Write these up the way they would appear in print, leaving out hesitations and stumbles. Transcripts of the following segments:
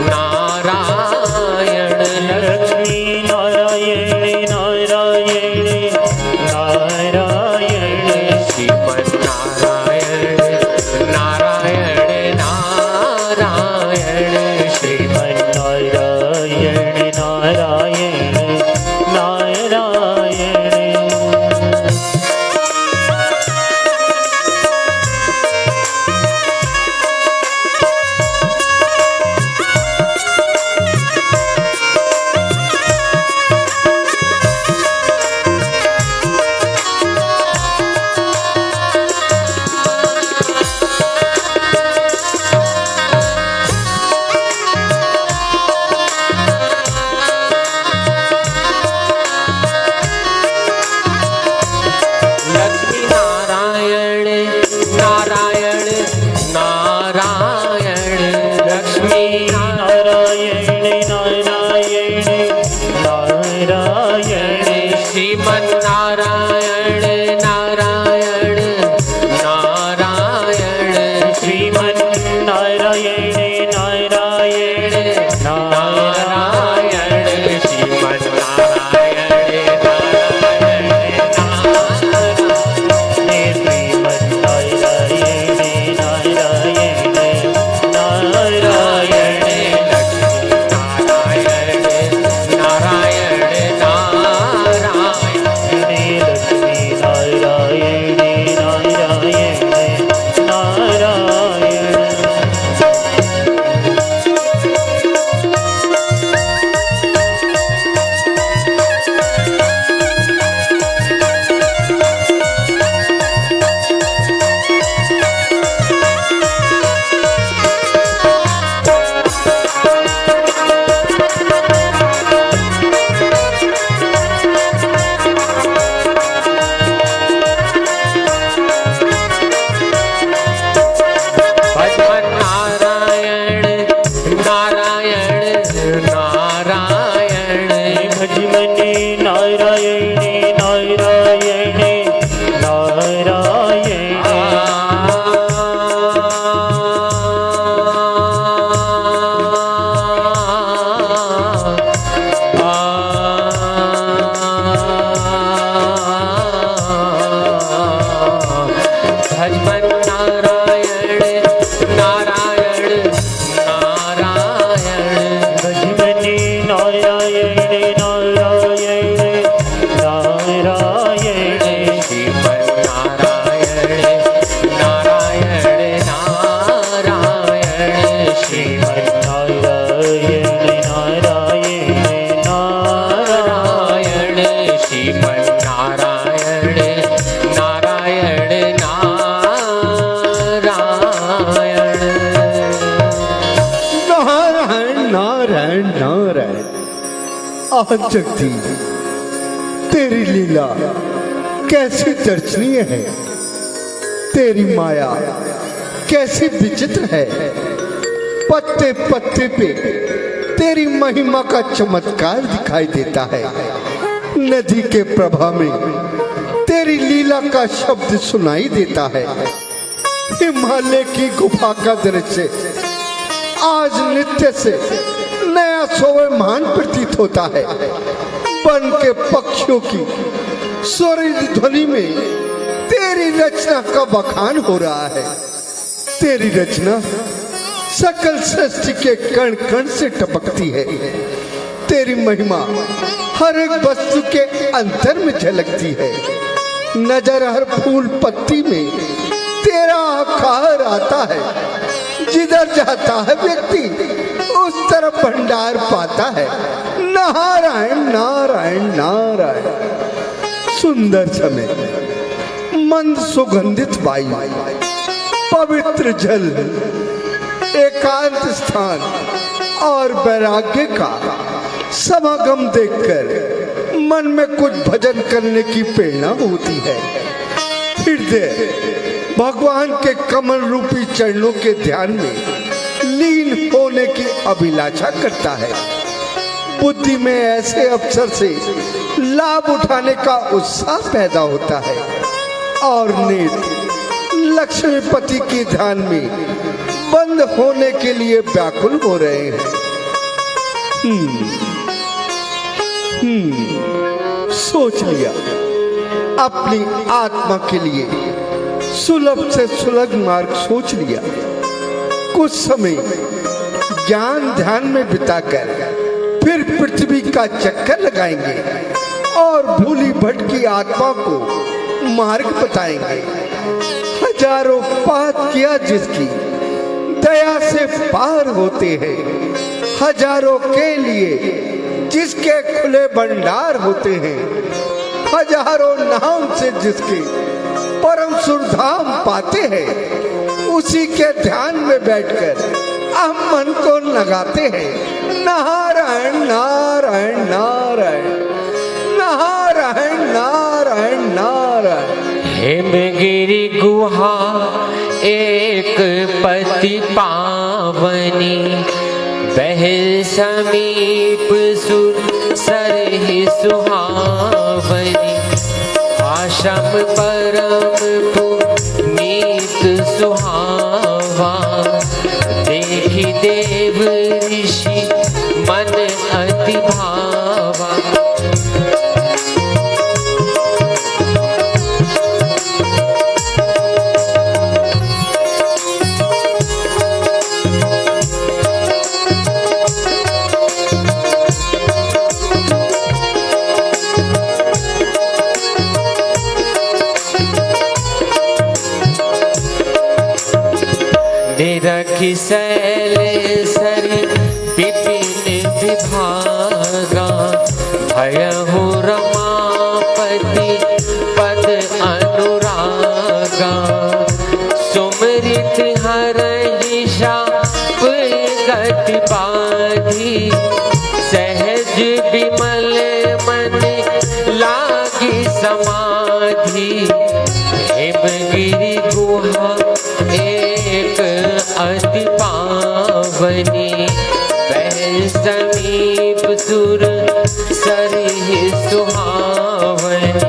नारायण लक्ष्मी नारायण नारायण नारायण श्रीमन नारायण नारायण नारायण श्रीमन नारायण नारायण नारायण लक्ष्मी नारायण नारायण नारायण लक्ष्मी नारायण नारायण नारायण श्रीमन नारायण नारायण नारायण श्रीमन नारायण नारायण नारायण श्रीमन नारायण नारायण श्रीमन नारायण नारायण नारायण नारायण नारायण लक्ष्मी नारायण नारायण नारायण भगवान नारायण नारायण नारायण भजमने नारायण नारायण नारायण भगवान नारायण नारायण नारायण भजमने नारायण नारायण नारायण श्रीमन नारायण नारायण नारायण श्रीमन नारायण नारायण नारायण नारायण श्रीमन नारायण नारायण नारायण नारायण नारायण नारायण आज जगती तेरी लीला कैसी दर्शनीय है, तेरी माया कैसी विचित्र है। पत्ते पत्ते पे तेरी महिमा का चमत्कार दिखाई देता है। नदी के प्रवाह में तेरी लीला का शब्द सुनाई देता है। हिमालय की गुफा का दृश्य आज नित्य से नया शोभामान प्रतीत होता है। वन के पक्षियों की सुरीली ध्वनि में तेरी रचना का बखान हो रहा है। तेरी रचना सकल सृष्टि के कण कण से टपकती है। तेरी महिमा हर एक वस्तु के अंतर में झलकती है। नजर हर फूल पत्ती में तेरा आकार आता है। जिधर जाता है व्यक्ति उस तरफ भंडार पाता है। नारायण नारायण नारायण। सुंदर समय, मंद सुगंधित वायु, पवित्र जल, एकांत स्थान और वैराग्य का समागम देखकर मन में कुछ भजन करने की प्रेरणा होती है। हृदय भगवान के कमल रूपी चरणों के ध्यान में लीन होने की अभिलाषा करता है। बुद्धि में ऐसे अवसर से लाभ उठाने का उत्साह पैदा होता है और नेत्र लक्ष्मीपति के ध्यान में बंद होने के लिए व्याकुल हो रहे हैं। सोच लिया, अपनी आत्मा के लिए सुलभ से सुलभ मार्ग सोच लिया। कुछ समय ज्ञान ध्यान में बिताकर फिर पृथ्वी का चक्कर लगाएंगे और भूली भटकी आत्मा को मार्ग बताएंगे। हजारों पाप किया जिसकी दया से पार होते हैं, हजारों के लिए जिसके खुले भंडार होते हैं, हजारों नाम से जिसके परम सुरधाम पाते हैं, उसी के ध्यान में बैठकर हम मन को लगाते हैं। नारायण नारायण नारायण नारायण नारायण नारायण। हेमगिरि गुहा एक पति पावनी, बह समीप सुर सरहि सुहावनी। आश्रम परम पुनीत सुहावा, देखि देव ऋषि मन अति भावा। निरखि शैलेशरि विपिन विभागा, भयहु रमापति पद अनुरागा। सुमरित हरहि शाप गति बाधी, सहज विमल मन लागी समाधि। हेमगिरि गुहा एक अति पावनी, बह समीप सुर सरहि सुहावनी।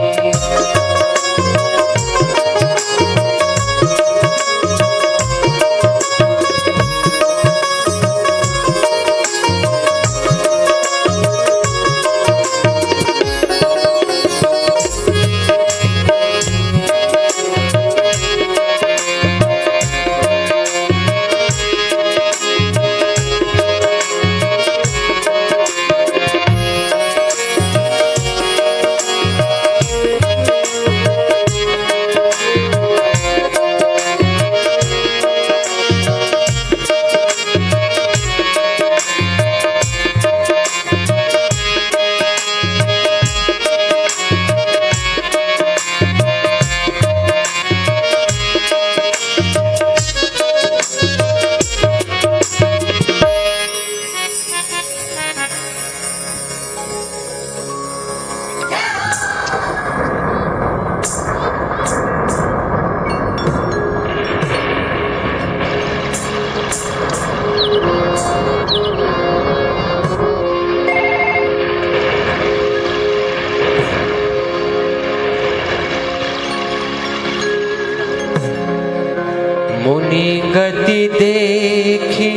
मुनि गति देखी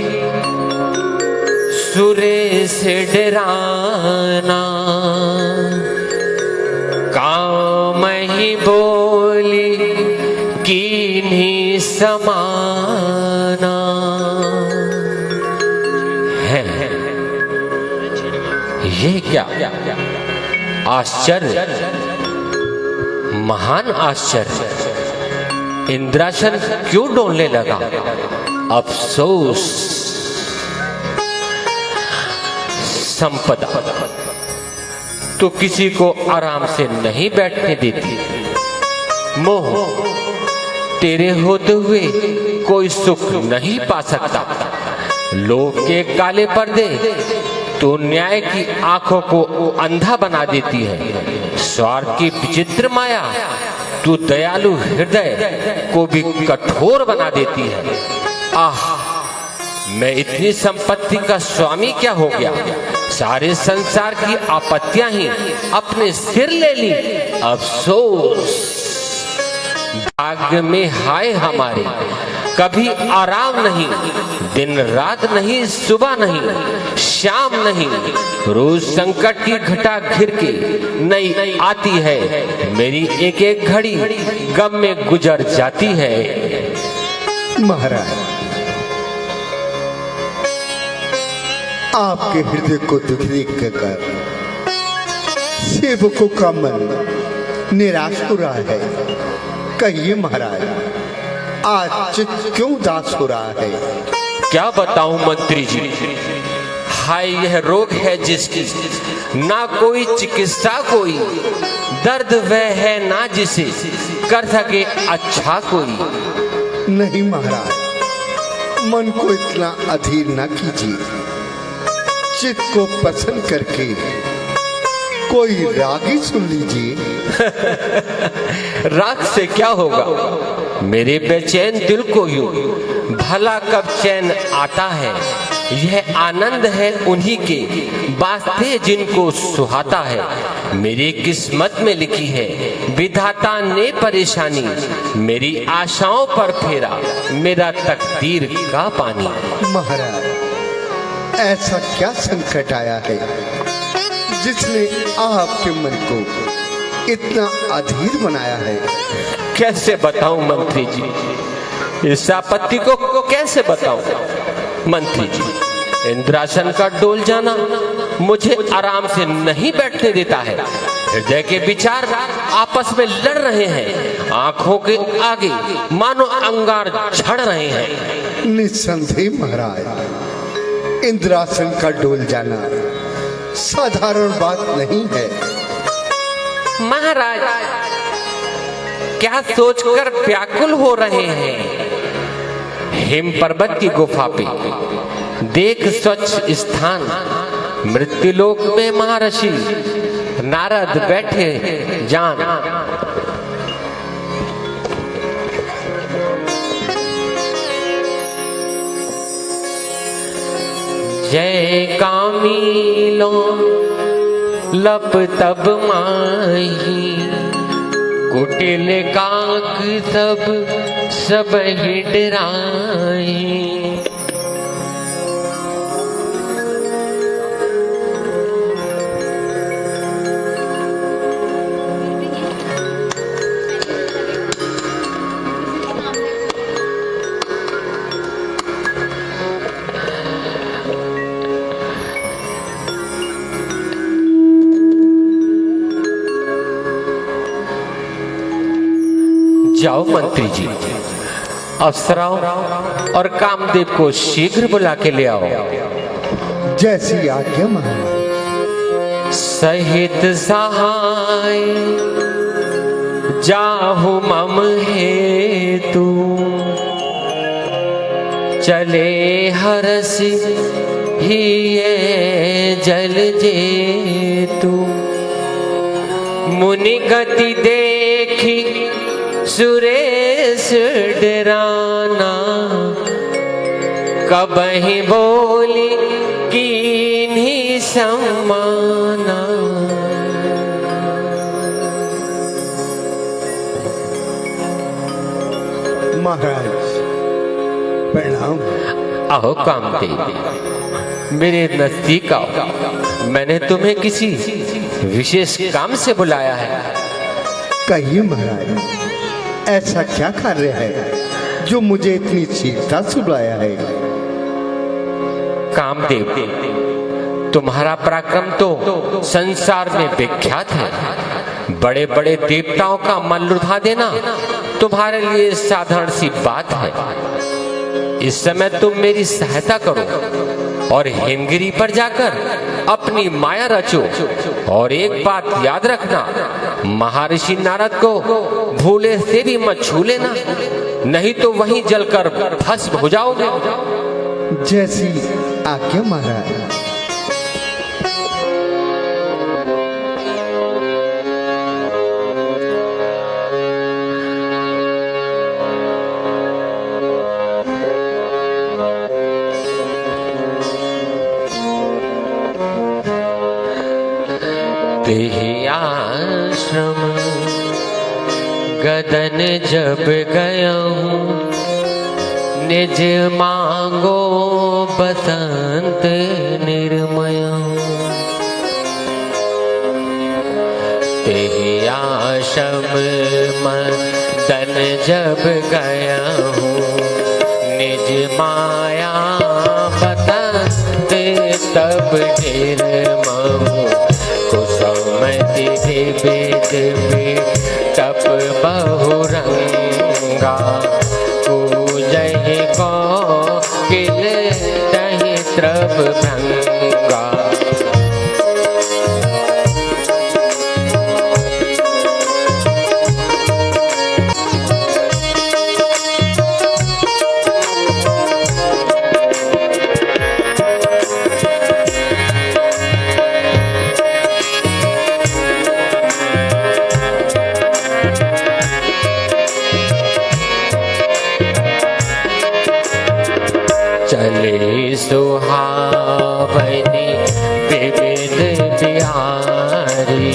सुरेश डराना, काम ही बोली कीन्ही समाना। है ये क्या आश्चर्य, महान आश्चर्य। इंद्रासन क्यों डोलने लगा? अफसोस, संपदा तो किसी को आराम से नहीं बैठने देती। मोह, तेरे होते हुए कोई सुख नहीं पा सकता। लोभ के काले पर्दे तो न्याय की आंखों को अंधा बना देती है। स्वार्थ की विचित्र माया तू दयालु हृदय को भी कठोर बना देती है। आह, मैं इतनी संपत्ति का स्वामी क्या हो गया? सारे संसार की आपत्तियां ही अपने सिर ले ली। अफसोस, भाग्य में हाय हमारे, कभी आराम नहीं, दिन रात नहीं, सुबह नहीं, शाम नहीं, रोज संकट की घटा घिर के नई आती है। मेरी एक एक घड़ी गम में गुजर जाती है। महाराज, आपके हृदय को दुख देख कर सेवकों का मन निराश हो रहा है। कहिए महाराज, आज चित्त क्यों उदास हो रहा है? क्या बताऊं मंत्री जी, हाय यह रोग है जिसकी ना कोई चिकित्सा, कोई दर्द वह है ना जिसे कर सके अच्छा कोई। नहीं महाराज, मन को इतना अधीर ना कीजिए। चित्त को पसंद करके कोई राग ही सुन लीजिए। राग से क्या होगा, मेरे बेचैन दिल को यूं भला कब चैन आता है। यह आनंद है उन्हीं के वास्ते जिनको सुहाता है। मेरी किस्मत में लिखी है विधाता ने परेशानी, मेरी आशाओं पर फेरा मेरा तकदीर का पानी। महाराज, ऐसा क्या संकट आया है जिसने आपके मन को इतना अधीर बनाया है? कैसे बताऊं मंत्री जी, इस आपत्ति को कैसे बताऊं मंत्री जी। इंद्रासन का डोल जाना मुझे आराम से नहीं बैठने देता है। हृदय के विचार आपस में लड़ रहे हैं, आंखों के आगे मानो अंगार झड़ रहे हैं। निस्संदेह महाराज, इंद्रासन का डोल जाना साधारण बात नहीं है। महाराज, क्या सोचकर व्याकुल हो रहे हैं? हिम पर्वत की गुफा पे देख स्वच्छ स्थान, मृत्युलोक में महर्षि नारद बैठे जान। जय कामिलो लप तब माही, कुटिल काक सब ही डराई। जाओ मंत्री जी, अप्सराओं और कामदेव को शीघ्र बुला के ले आओ। जैसी आज्ञा महाराज। सहित सहाय जाहु मम हेतु, चले हरस ही ये जल जेतु। मुनि गति देखी सुरेश डराना, कबहि बोली कीन्ही सम्माना। महाराज प्रणाम। आओ कामदेव, मेरे नजदीक आओ। मैंने तुम्हें किसी विशेष काम से बुलाया है। कहिए महाराज, ऐसा क्या कार्य है जो मुझे इतनी शीघ्रता से बुलाया है? कामदेव, तुम्हारा पराक्रम तो संसार में विख्यात है। बड़े बड़े देवताओं का मन लुढ़ा देना तुम्हारे लिए साधारण सी बात है। इस समय तुम मेरी सहायता करो और हिमगिरी पर जाकर अपनी माया रचो। और एक बात याद रखना, महर्षि नारद को भूले से भी मत छू लेना, नहीं तो वहीं जलकर भस्म हो जाओगे। जैसी आज्ञा महाराज। आश्रम गदन जब गया हूँ, निज मांगो बसंत निर्मय, तेहि आश्रम मदन जब गया हूँ, निज माया बसंत तब निर्मय, कुसुमति विविध तप बहुरंगा, पूजहि कोकिल दहि त्रप भृंगा। चले सुहावनी विविध बिहारी,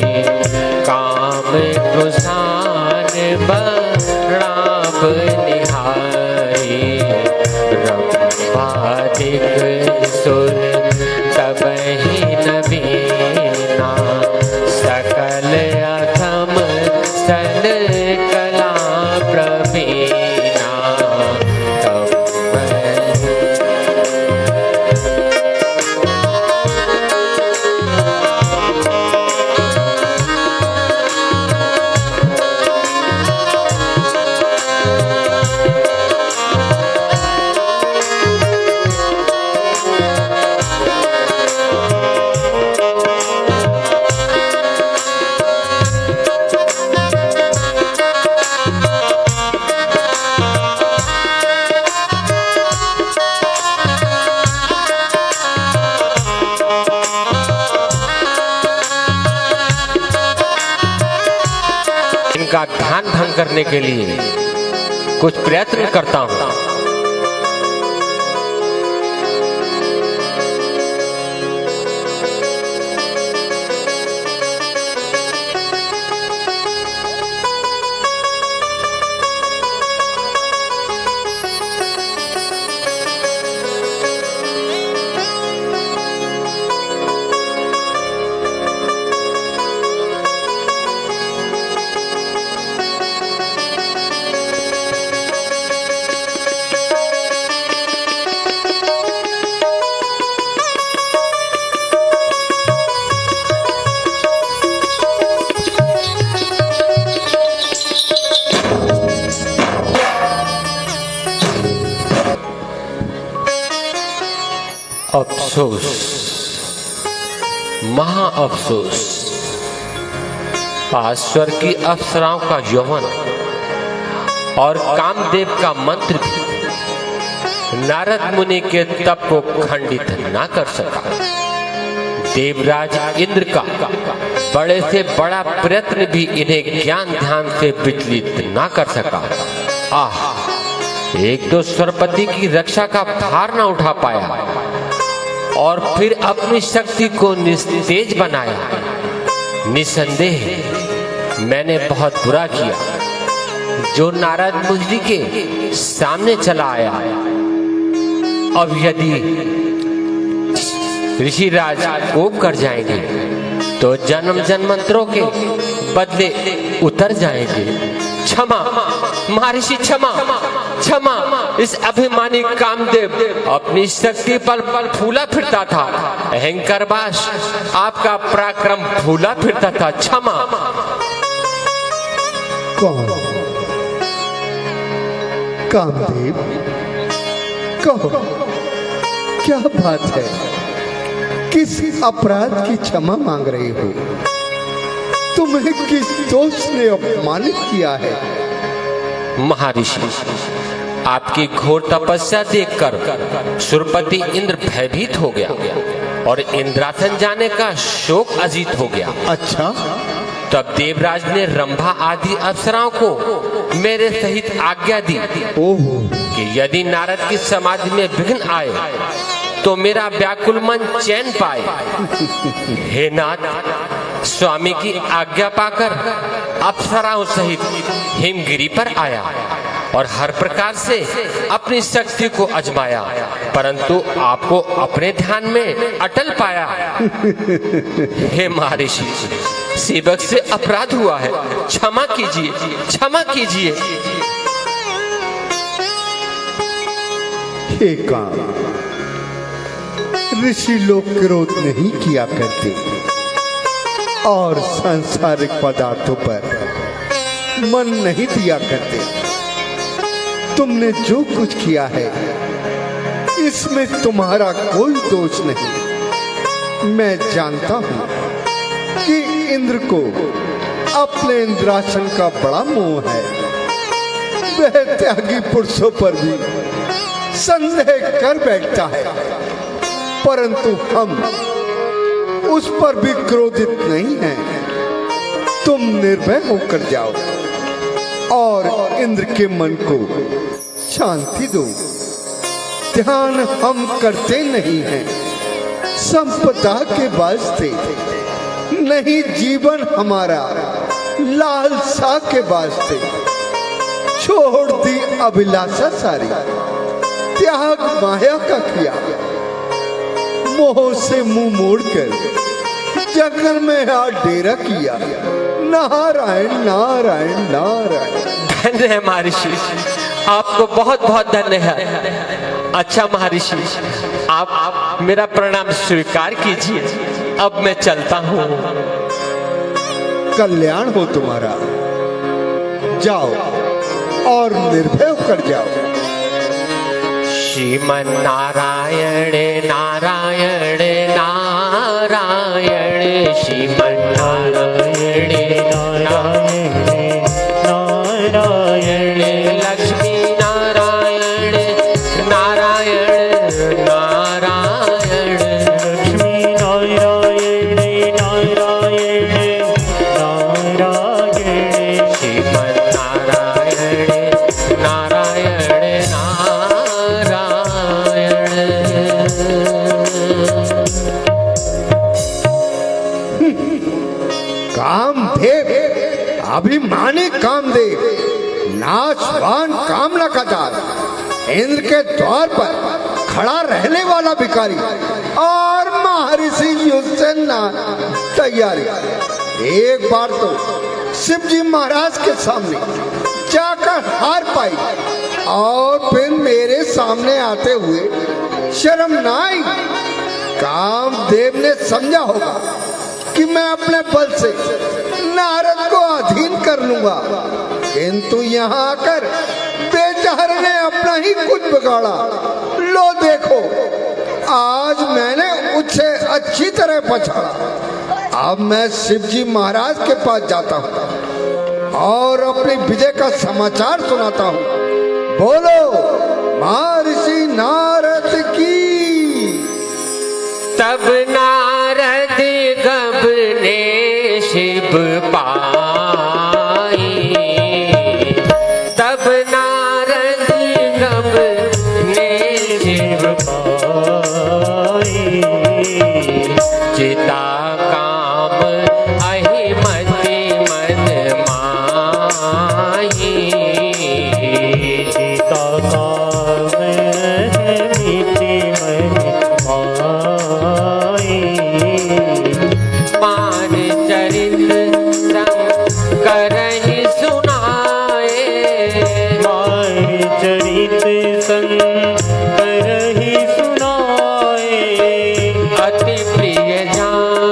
काम कुशान बराब निहारी, रंभादिक सुर तबहि नवीना, सकल अथम सल कला प्रवीणा। इनका ध्यान भंग करने के लिए कुछ प्रयत्न करता हूं। अफसोस, महा अफसोस, पाश्वर की अप्सराओं का यौवन और कामदेव का मंत्र भी नारद मुनि के तप को खंडित न कर सका। देवराज इंद्र का बड़े से बड़ा प्रयत्न भी इन्हें ज्ञान ध्यान से विचलित न कर सका। एक तो सरपति की रक्षा का भार न उठा पाया और फिर अपनी शक्ति को निस्तेज बनाया। निसंदेह मैंने बहुत बुरा किया जो नारद मुनि के सामने चला आया। अब यदि ऋषिराज कोप कर जाएंगे तो जन्म जन्मांतरों के बदले उतर जाएंगे। क्षमा महर्षि, क्षमा क्षमा। इस अभिमानी कामदेव अपनी शक्ति पल पल फूला फिरता था, अहंकारवश आपका पराक्रम फूला फिरता था। क्षमा। कौन? कामदेव, कहो क्या बात है? किस अपराध की क्षमा मांग रही हो? तुम्हें किस दोष ने अपमानित किया है? महर्षि, आपकी घोर तपस्या देखकर सुरपति इंद्र भयभीत हो गया और इंद्रासन जाने का शोक अजीत हो गया। अच्छा। तब देवराज ने रंभा आदि अप्सराओं को मेरे सहित आज्ञा दी कि यदि नारद की समाधि में विघ्न आए तो मेरा व्याकुल मन चैन पाए। हे नाथ, स्वामी की आज्ञा पाकर अप्सराओं सहित हिमगिरी पर आया और हर प्रकार से अपनी शक्ति को आजमाया, परंतु आपको अपने ध्यान में अटल पाया। हे महर्षि, सेवक से अपराध हुआ है, क्षमा कीजिए, क्षमा कीजिए। हे काम, ऋषि लोग क्रोध नहीं किया करते और सांसारिक पदार्थों पर मन नहीं दिया करते। तुमने जो कुछ किया है इसमें तुम्हारा कोई दोष नहीं। मैं जानता हूं कि इंद्र को अपने इंद्रासन का बड़ा मोह है। वह त्यागी पुरुषों पर भी संदेह कर बैठता है, परंतु हम उस पर भी क्रोधित नहीं हैं। तुम निर्भय होकर जाओ और इंद्र के मन को शांति दो। ध्यान हम करते नहीं हैं संपदा के वास्ते, नहीं जीवन हमारा लालसा के वास्ते। छोड़ दी अभिलाषा सारी, त्याग माया का किया। मोह से मुंह मोड़कर जंगल में आ डेरा किया। नारायण नारायण नारायण। धन्य है महर्षि, आपको बहुत बहुत धन्य है। अच्छा महर्षि, आप मेरा प्रणाम स्वीकार कीजिए। अब मैं चलता हूँ। कल्याण हो तुम्हारा। जाओ और निर्भय होकर जाओ। श्रीमन नारायण नारायण नारायण, श्रीमन नारायण नारायण नारायण, लक्ष्मी नारायण नारायण नारायण, लक्ष्मी नारायण नारायण नारायण, श्रीमन नारायण नारायण कामदेव, अभिमानी कामदेव, नाशवान कामना का जाल, इंद्र के द्वार पर खड़ा रहने वाला भिखारी और महर्षि युधिष्ठिर तैयारी। एक बार तो शिव जी महाराज के सामने जाकर हार पाई और फिर मेरे सामने आते हुए शर्म ना आई। कामदेव ने समझा होगा कि मैं अपने बल से नारद को अधीन कर लूंगा, किंतु यहाँ आकर बेचारे ने अपना ही कुछ बिगाड़ा। लो देखो, आज मैंने उससे अच्छी तरह पछाड़ा। अब मैं शिव जी महाराज के पास जाता हूँ और अपनी विजय का समाचार सुनाता हूँ। बोलो महर्षि नारद की। तब नारद गबने शिव पाई, तब नारद गबने शिव पाई, चिता काम अहिमति मन माही, चिता काम अहिमति मन माही, मान चरित्र संग करहि सुनाए, मान चरित संग करहि सुनाए, अति प्रिय जान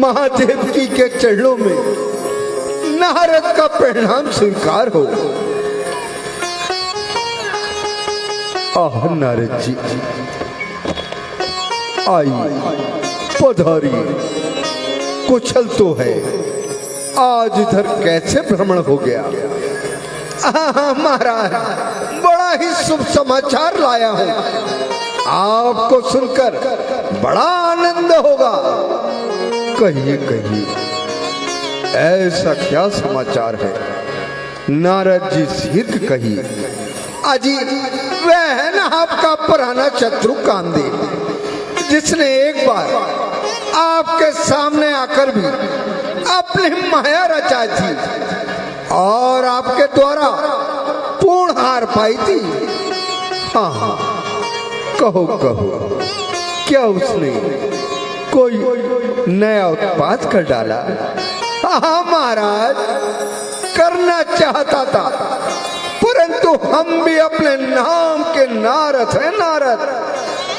महादेव जी के चरणों में नारद का परिणाम स्वीकार हो। आह नारद जी, आई पधारी, कुशल तो है, आज इधर कैसे भ्रमण हो गया? महाराज, बड़ा ही शुभ समाचार लाया हूं, आपको सुनकर बड़ा आनंद होगा। कहिए कहिए, ऐसा क्या समाचार है? नारद जी शीघ्र कहिए। अजी, वह है ना आपका पुराना शत्रु कामदेव, जिसने एक बार आपके सामने आकर भी अपनी माया रचाई थी और आपके द्वारा पूर्ण हार पाई थी। हाँ हाँ, कहो कहो, क्या उसने कोई नया उत्पाद कर डाला? हाँ महाराज, करना चाहता था, परंतु हम भी अपने नाम के नारद हैं। नारद,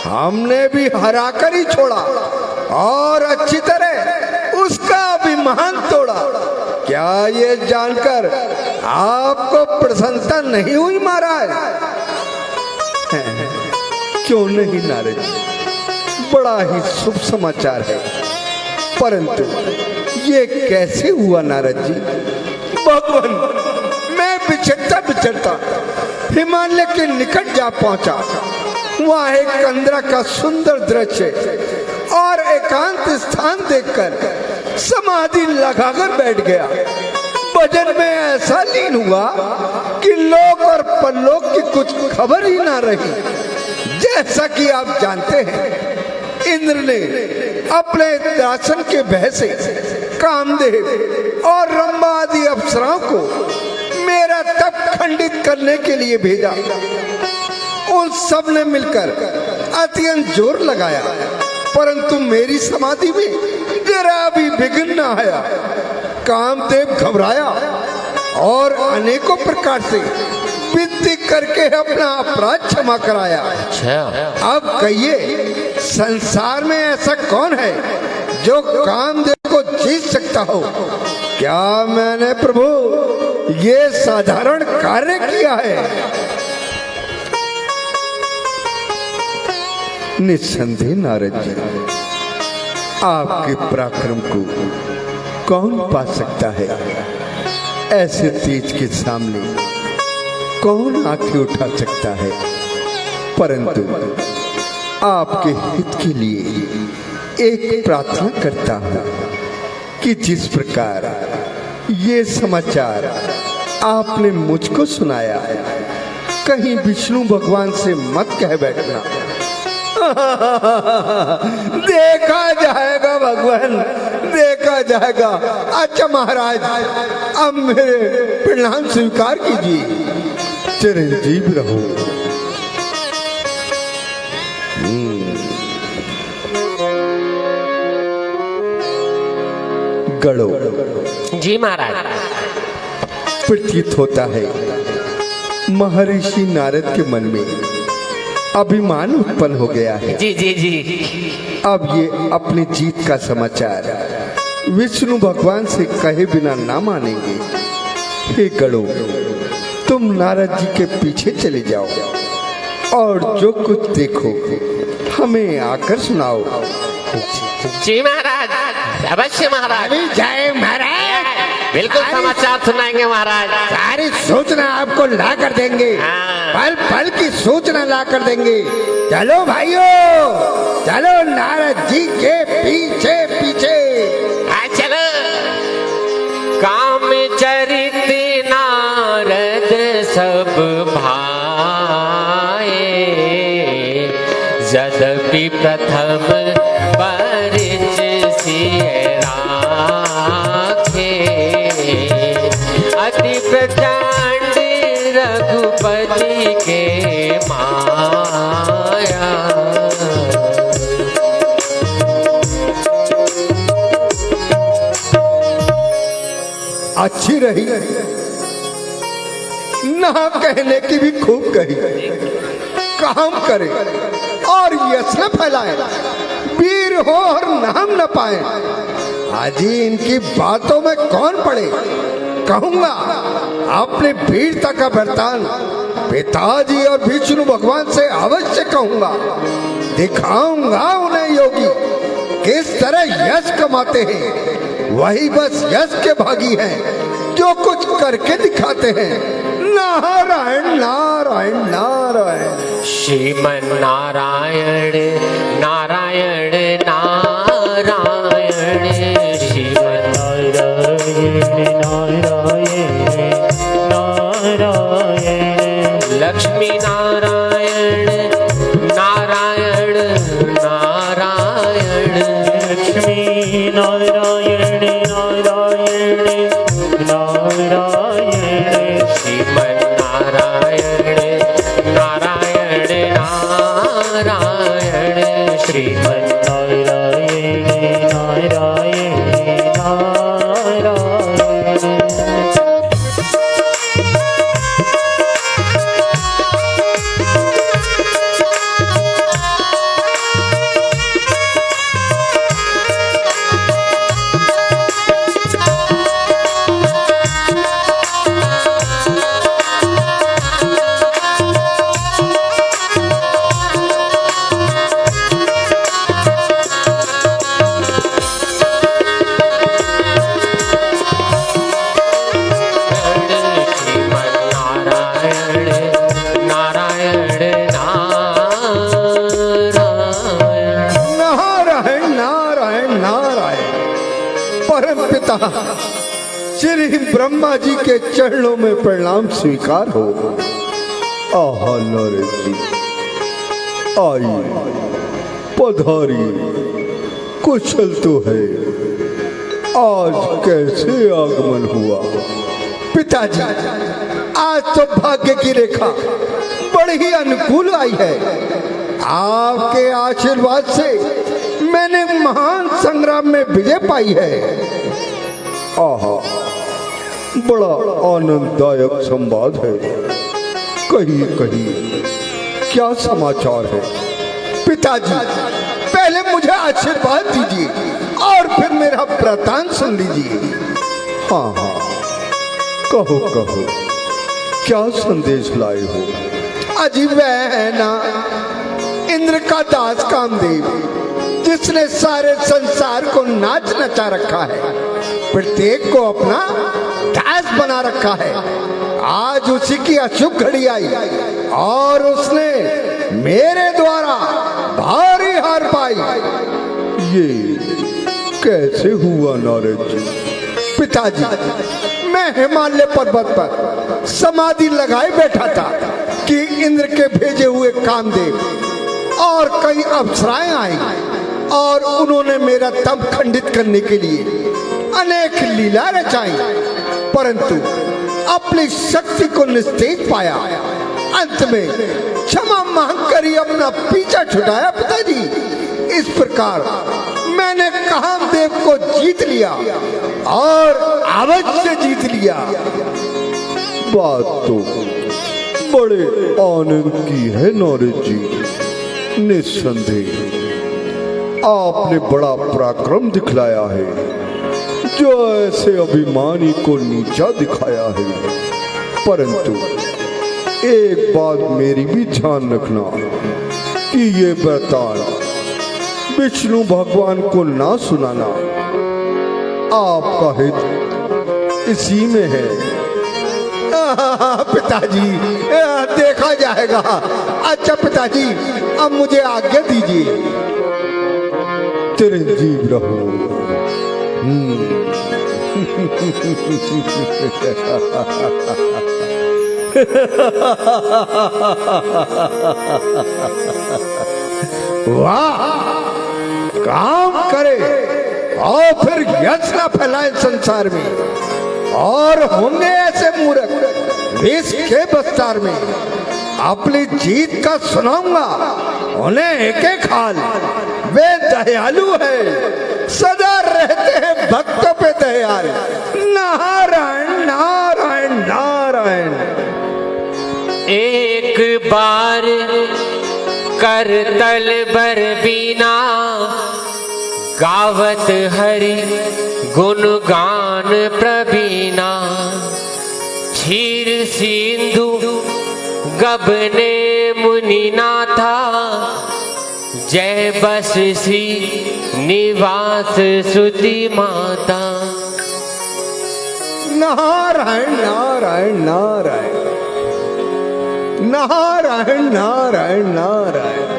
हमने भी हरा कर ही छोड़ा और अच्छी तरह उसका अभिमान तोड़ा। क्या ये जानकर आपको प्रसन्नता नहीं हुई महाराज? क्यों नहीं नारद जी, बड़ा ही शुभ समाचार है, परंतु ये कैसे हुआ नारद जी? भगवान, मैं बिछड़ता बिछड़ता हिमालय के निकट जा पहुंचा। वहां एक कंदरा का सुंदर दृश्य और एकांत स्थान देखकर समाधि लगाकर बैठ गया। भजन में ऐसा लीन हुआ कि लोक और परलोक की कुछ खबर ही ना रही। जैसा कि आप जानते हैं, इंद्र ने अपने दासन के भय से कामदेव और रंभा आदि अप्सराओं को मेरा तप खंडित करने के लिए भेजा। उन सब ने मिलकर अत्यंत जोर लगाया, परंतु मेरी समाधि में जरा भी विघ्न न आया। कामदेव घबराया और अनेकों प्रकार से विनती करके अपना अपराध क्षमा कराया। अब कहिए, संसार में ऐसा कौन है जो कामदेव को जीत सकता हो? क्या मैंने प्रभु ये साधारण कार्य किया है? निस्संदेह नारद जी, आपके पराक्रम को कौन पा सकता है? ऐसे तेज के सामने कौन आंखें उठा सकता है? परंतु आपके हित के लिए एक प्रार्थना करता हूं कि जिस प्रकार ये समाचार आपने मुझको सुनाया, कहीं विष्णु भगवान से मत कह बैठना। देखा जाएगा भगवान, देखा जाएगा। अच्छा महाराज, अब मेरे प्रणाम स्वीकार कीजिए, चिरंजीव रहो। गढ़ो जी महाराज। प्रतीत होता है महर्षि नारद के मन में अभिमान उत्पन्न हो गया है। जी जी जी। अब ये अपनी जीत का समाचार विष्णु भगवान से कहे बिना ना मानेंगे। हे गढ़ो, तुम नारद जी के पीछे चले जाओ और जो कुछ देखो हमें आकर सुनाओ। जी महाराज, अवश्य महाराज। अभी जाए महाराज, बिल्कुल समाचार सुनाएंगे महाराज। सारी सूचना आपको ला कर देंगे, पल पल की सूचना ला कर देंगे। चलो भाइयों, चलो नारद जी के पीछे पीछे। चलो। काम चरित नारद सब भाए, यद्यपि प्रथम परिच सिय राखे, अति प्रचंड रघुपति के माया। अच्छी रही, ना कहने की भी खूब कही। काम करे और यश न फैलाए, वीर हो और नाम न पाए। हाजी इनकी बातों में कौन पड़े। कहूंगा अपनी वीरता का वरदान पिताजी और विष्णु भगवान से अवश्य कहूंगा। दिखाऊंगा उन्हें योगी किस तरह यश कमाते हैं। वही बस यश के भागी हैं जो कुछ करके दिखाते हैं। नारायण नारायण नारायण। श्रीमन नारायण नारायण नारायण। श्रीमन नारायण नारायण नारायण। लक्ष्मी नारायण नारायण नारायण। लक्ष्मी नारायण नारायण नारायण। श्रीमन नारायण नारायण नारायण। श्रीमन नारायण नारायण नारायण। श्री ब्रह्मा जी के चरणों में प्रणाम स्वीकार हो। आहा नारद जी आइए पधारी। कुशल तो है, आज कैसे आगमन हुआ? पिताजी आज तो भाग्य की रेखा बड़ी ही अनुकूल आई है। आपके आशीर्वाद से मैंने महान संग्राम में विजय पाई है। आहा बड़ा आनंददायक संवाद है। कहिए कहिए क्या समाचार है? पिताजी पहले मुझे आशीर्वाद दीजिए और फिर मेरा वृतांत सुन लीजिए। हाँ हाँ कहो कहो क्या संदेश लाए हो? अजीब है ना इंद्र का दास कामदेव, जिसने सारे संसार को नाच नचा रखा है, प्रत्येक को अपना दास बना रखा है। आज उसी की अशुभ घड़ी आई और उसने मेरे द्वारा भारी हार पाई। ये कैसे हुआ नारद जी? पिताजी मैं हिमालय पर्वत पर समाधि लगाए बैठा था कि इंद्र के भेजे हुए कामदेव और कई अप्सराएं आई और उन्होंने मेरा तप खंडित करने के लिए अनेक लीला रचाई, परंतु अपनी शक्ति को निस्तेज पाया। अंत में क्षमा मांगकर ही अपना पीछा छुड़ाया। पिताजी इस प्रकार मैंने कामदेव को जीत लिया और अवश्य जीत लिया। बात तो बड़े आनंद की है नारद जी। निस्संदेह आपने बड़ा पराक्रम दिखलाया है, जो ऐसे अभिमानी को नीचा दिखाया है। परंतु एक बात मेरी भी ध्यान रखना कि ये वरदान विष्णु भगवान को ना सुनाना। आपका हित इसी में है। पिताजी देखा जाएगा। अच्छा पिताजी अब मुझे आज्ञा दीजिए। चिरंजीव रहो। वाह काम करे और फिर यश ना फैलाए संसार में। और होंगे ऐसे मूर्ख विष के बस्तार में। अपनी जीत का सुनाऊंगा उन्हें एक एक हाल। वे दयालु है, सदा रहते हैं भक्तों पे दयाल। नारायण नारायण नारायण। एक बार कर तल बर बीना गावत हरि गुणगान प्रवीणा, क्षीर सिंधु गबने मुनिनाथा, जय बस श्री निवास श्रुति माता। नारायण नारायण नारायण नारायण नारायण नारायण।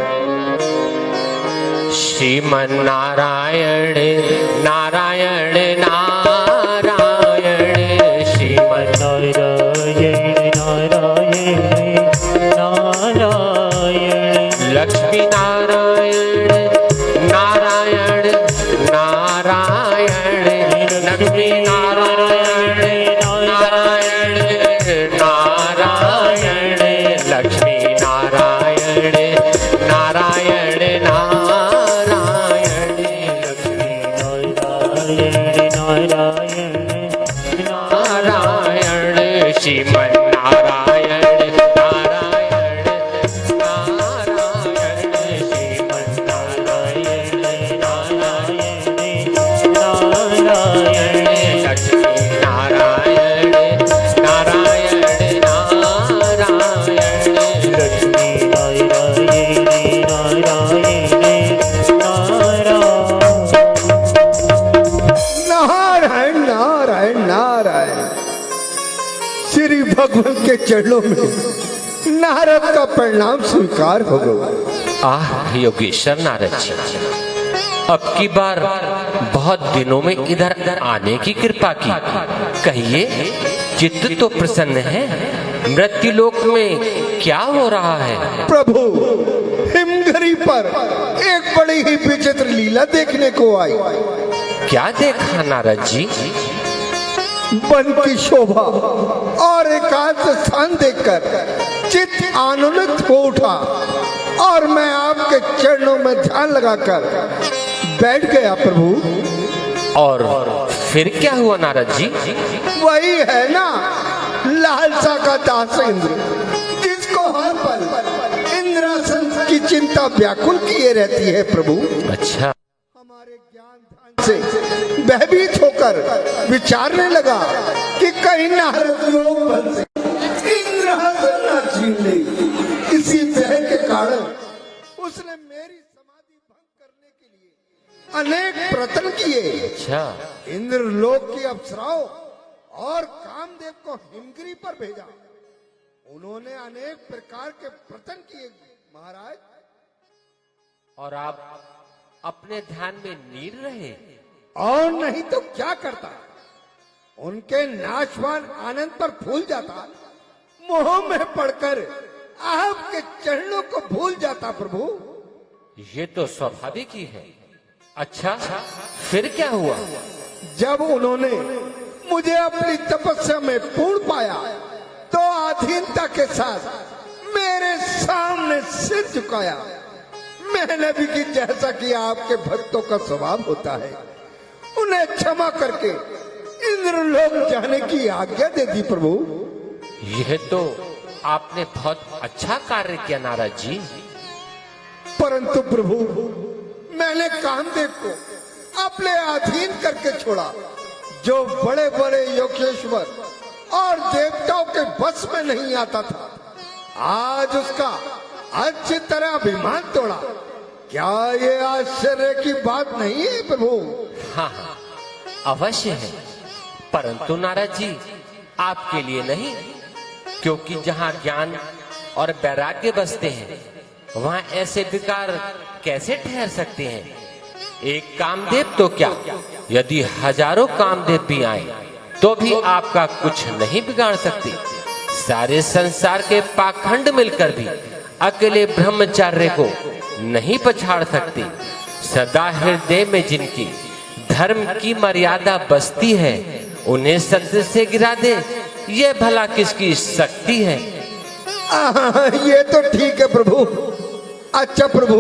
श्रीमन नारायण नारायण नारायण, श्रीमन नारायण नारायण नारायण, लक्ष्मी नारायण नारायण नारायण, लक्ष्मी नारायण नारायण नारायण, लक्ष्मी नारायण नारायण नारायण, लक्ष्मी नारायण नारायण, श्रीमन नारायण नारायण नारायण, श्रीमन नारायण नारायण, लक्ष्मी नारायण नारायण नारायण, लक्ष्मी नारायण नारायण नारायण नारायण। श्री भगवान के चरणों में नारद का प्रणाम स्वीकार हो गया। आह योगेश्वर नारद जी, अब की बार बहुत दिनों में इधर आने की कृपा की। कहिए, चित्त तो प्रसन्न है, मृत्युलोक में क्या हो रहा है? प्रभु, हिमगिरी पर एक बड़ी ही विचित्र लीला देखने को आई। क्या देखा नारद जी? वन की शोभा और एकांत स्थान देखकर चित्त आनंदित हो उठा और मैं आपके चरणों में ध्यान लगाकर बैठ गया प्रभु। और फिर क्या हुआ नारद जी? वही है ना लालसा का दास इंद्र, जिसको हर पल इंद्रासन की चिंता व्याकुल किए रहती है प्रभु। अच्छा, हमारे ज्ञान ध्यान से भयभीत होकर विचारने लगा कि कहीं नारद लोग बल से इंद्रासन न छीन ले। इसी भय के कारण उसने मेरी समाधि भंग करने के लिए अनेक प्रयत्न किए। अच्छा, इंद्र लोक की अप्सराओं और कामदेव को हिमगिरी पर भेजा। उन्होंने अनेक प्रकार के प्रयत्न किए महाराज। और आप अपने ध्यान में नीर रहे? और नहीं तो क्या करता, उनके नाशवान आनंद पर भूल जाता, मोह में पड़कर आपके चरणों को भूल जाता प्रभु। ये तो स्वाभाविक ही है। अच्छा, फिर क्या हुआ? जब उन्होंने मुझे अपनी तपस्या में पूर्ण पाया तो अधीनता के साथ मेरे सामने सिर झुकाया। मैंने भी कि जैसा कि आपके भक्तों का स्वभाव होता है, उन्हें क्षमा करके इंद्रलोक जाने की आज्ञा दे दी प्रभु। यह तो आपने बहुत अच्छा कार्य किया नारद जी। परंतु प्रभु, मैंने कामदेव को अपने अधीन करके छोड़ा, जो बड़े बड़े योगेश्वर और देवताओं के बस में नहीं आता था। आज उसका अच्छी तरह अभिमान तोड़ा। क्या ये आश्चर्य की बात नहीं है प्रभु? हाँ हाँ, अवश्य है, परंतु नारद जी आपके लिए नहीं, क्योंकि जहाँ ज्ञान और वैराग्य बसते हैं वहाँ ऐसे विकार कैसे ठहर सकते हैं? एक कामदेव तो क्या, यदि हजारों कामदेव भी आए तो भी आपका कुछ नहीं बिगाड़ सकते। सारे संसार के पाखंड मिलकर भी अकेले ब्रह्मचार्य को नहीं पछाड़ सकते। सदा हृदय में जिनकी धर्म की मर्यादा बसती है, उन्हें सत्य से गिरा दे, ये भला किसकी शक्ति है? ये तो ठीक है प्रभु। अच्छा प्रभु,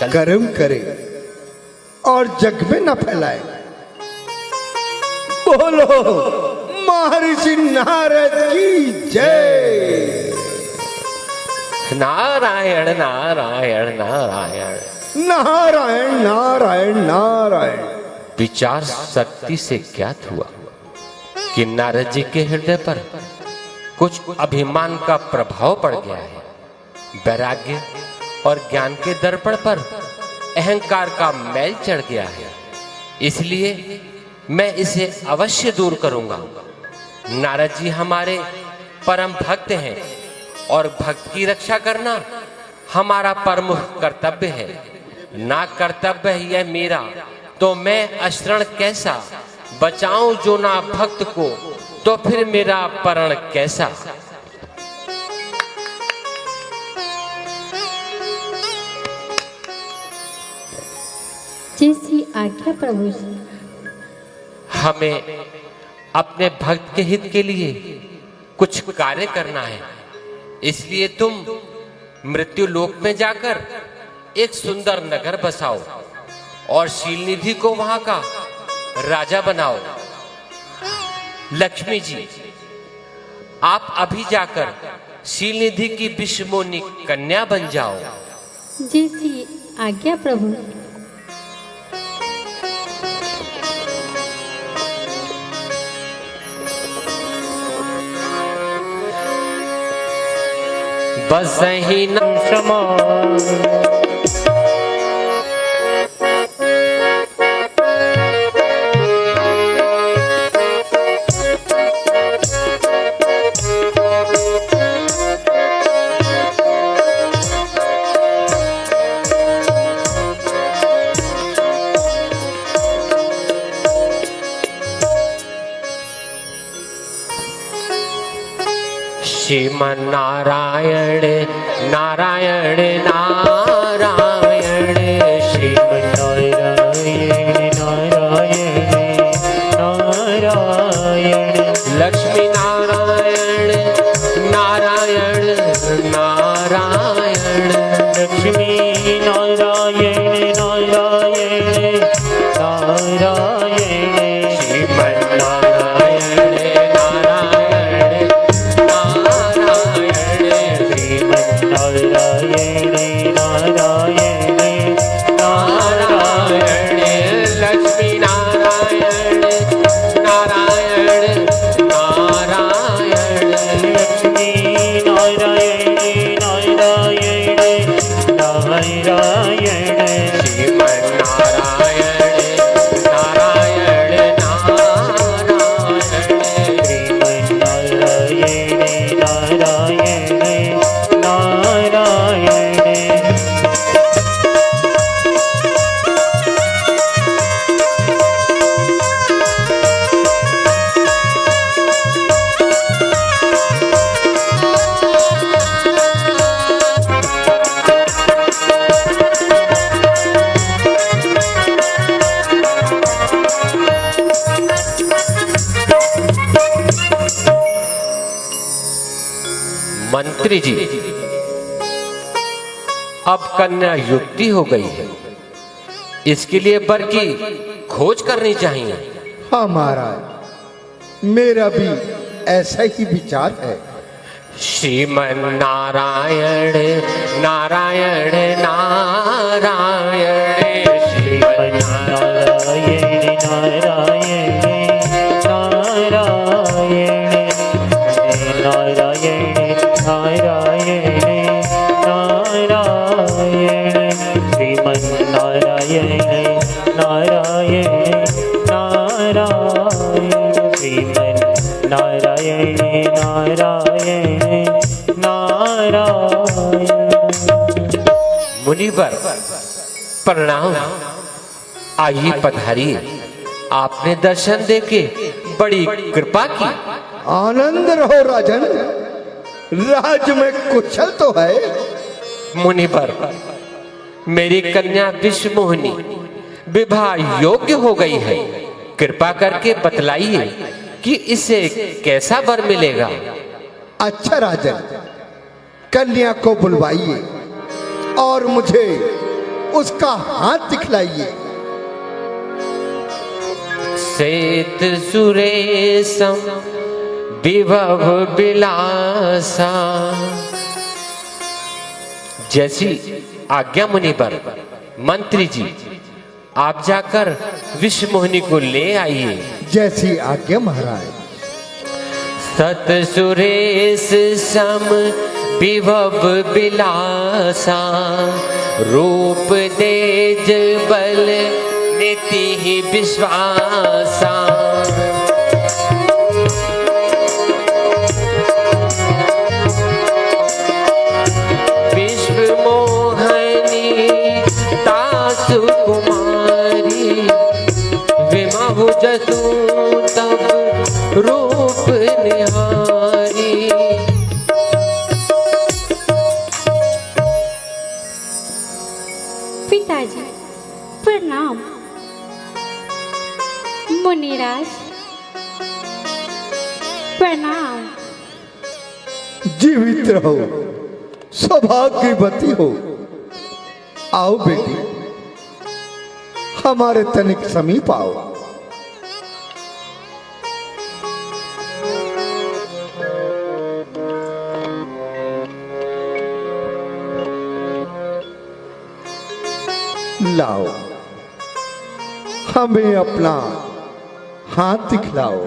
कर्म करे और जग में न फैलाए। बोलो महर्षि नारद की जय। नारायण नारायण नारायण। नारायण नारायण नारायण। विचार शक्ति से ज्ञात हुआ कि नारद जी के हृदय पर कुछ अभिमान का प्रभाव पड़ गया है। वैराग्य और ज्ञान के दर्पण पर अहंकार का मैल चढ़ गया है, इसलिए मैं इसे अवश्य दूर करूंगा। नारद जी हमारे परम भक्त हैं और भक्त की रक्षा करना हमारा परम कर्तव्य है। ना कर्तव्य है यह मेरा तो मैं अशरण कैसा, बचाऊं जो ना भक्त को तो फिर मेरा परण कैसा। जैसी आज्ञा प्रभु जी। हमें अपने भक्त के हित के लिए कुछ कार्य करना है, इसलिए तुम मृत्यु लोक में जाकर एक सुंदर नगर बसाओ और शीलनिधि को वहां का राजा बनाओ। लक्ष्मी जी, आप अभी जाकर शीलनिधि की विषमोनी कन्या बन जाओ। जैसी आज्ञा प्रभु। बस ही न समान श्रीमन नारायण नारायण नारायण श्रीमन्नारायण नारायण नारायण लक्ष्मी नारायण नारायण नारायण लक्ष्मी नारायण नारायण नारायण श्रीमन नारायण नारायण नारायण श्रीमन्नारायण नारायण नारायण लक्ष्मी नारायण नारायण नारायण लक्ष्मी नारायण नारायण नारायण श्रीमन नारायण नारायण नारायण श्रीमन्नारायण नारायण नारायण मंत्री जी, अब कन्या युक्ति हो गई है, इसके लिए वर की खोज करनी चाहिए। हाँ महाराज, मेरा भी ऐसा ही विचार है। श्रीमन नारायण नारायण नारायण श्रीमन नारायण नारायण नारायण नारायण नारायण नारायण श्रीमन्नारायण नारायण नारायण श्रीमन्नारायण नारायण नारायण। मुनिवर प्रणाम। आइए पधारिए, आपने दर्शन देके बड़ी कृपा की। आनंद रहो राजन, राज में कुशल तो है। मुनिवर, मेरी कन्या विषमोहिनी विवाह योग्य हो गई है, कृपा करके बतलाइए कि इसे कैसा वर मिलेगा। अच्छा राजन, कन्या को बुलवाइए और मुझे उसका हाथ दिखलाइए। श्वेत सुरेशम विभव विलासा जैसी आज्ञा मुनिवर। मंत्री जी, आप जाकर विश्वमोहिनी को ले आइए। जैसी आज्ञा महाराज। सत सुरेश सम विभव बिलासा, रूप तेज बल नीति ही विश्वासा। विश्व मोहनी तासु कुमारी, विमहु जसु तब रूप निहारी। पिताजी प्रणाम। मुनिराज प्रणाम। जीवित रहो, सौभाग्यवती हो। आओ बेटी, हमारे तनिक समीप आओ। लाओ, हमें अपना हाथ दिखलाओ।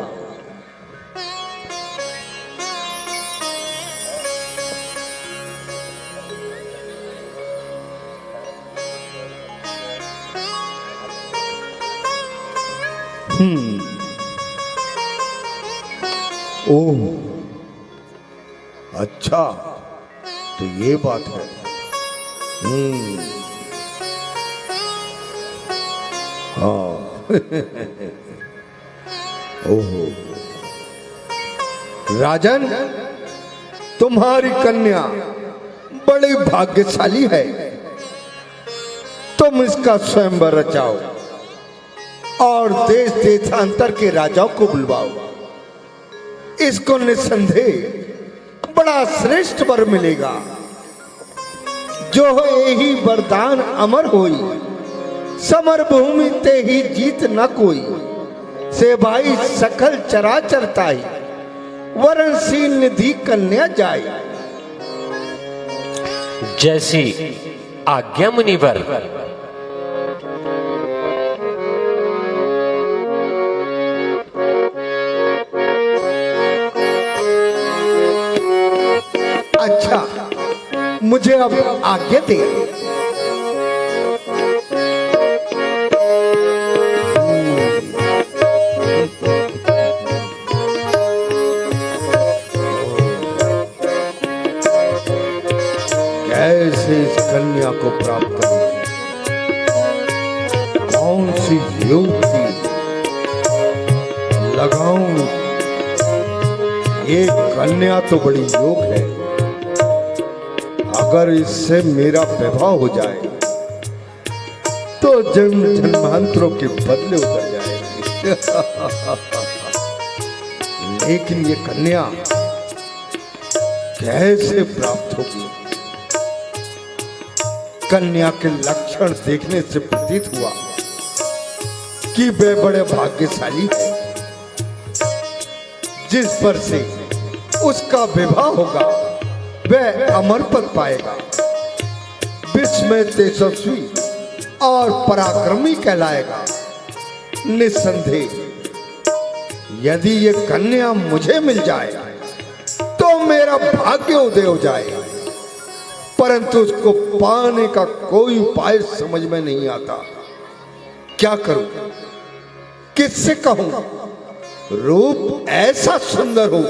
ओह, अच्छा, तो ये बात है। हाँ। ओहो, राजन, तुम्हारी कन्या बड़ी भाग्यशाली है। तुम इसका स्वयंवर रचाओ और देश देशांतर के राजाओं को बुलवाओ। इसको निस्संदेह बड़ा श्रेष्ठ वर मिलेगा। जो यही वरदान अमर होई, समर भूमि ते ही जीत न कोई। से भाई सकल चराचर ताई, वरणशील निधि कन्या जाई। जैसी आज्ञा मुनिवर। अच्छा, मुझे अब आज्ञा दे। कैसे इस कन्या को प्राप्त करूं? कौन सी युक्ति लगाऊं? ये कन्या तो बड़ी योग है। अगर इससे मेरा विवाह हो जाए तो जन्म जन्मांतरों के बदले उतर जाएंगे। लेकिन ये कन्या कैसे प्राप्त होगी? कन्या के लक्षण देखने से प्रतीत हुआ कि वे बड़े भाग्यशाली है। जिस पर से उसका विवाह होगा वह अमर पद पाएगा, विश्व में तेजस्वी और पराक्रमी कहलाएगा। निस्संदेह यदि ये कन्या मुझे मिल जाए तो मेरा भाग्य उदय हो जाएगा। परंतु उसको पाने का कोई उपाय समझ में नहीं आता। क्या करूं? किससे कहूं? रूप ऐसा सुंदर हो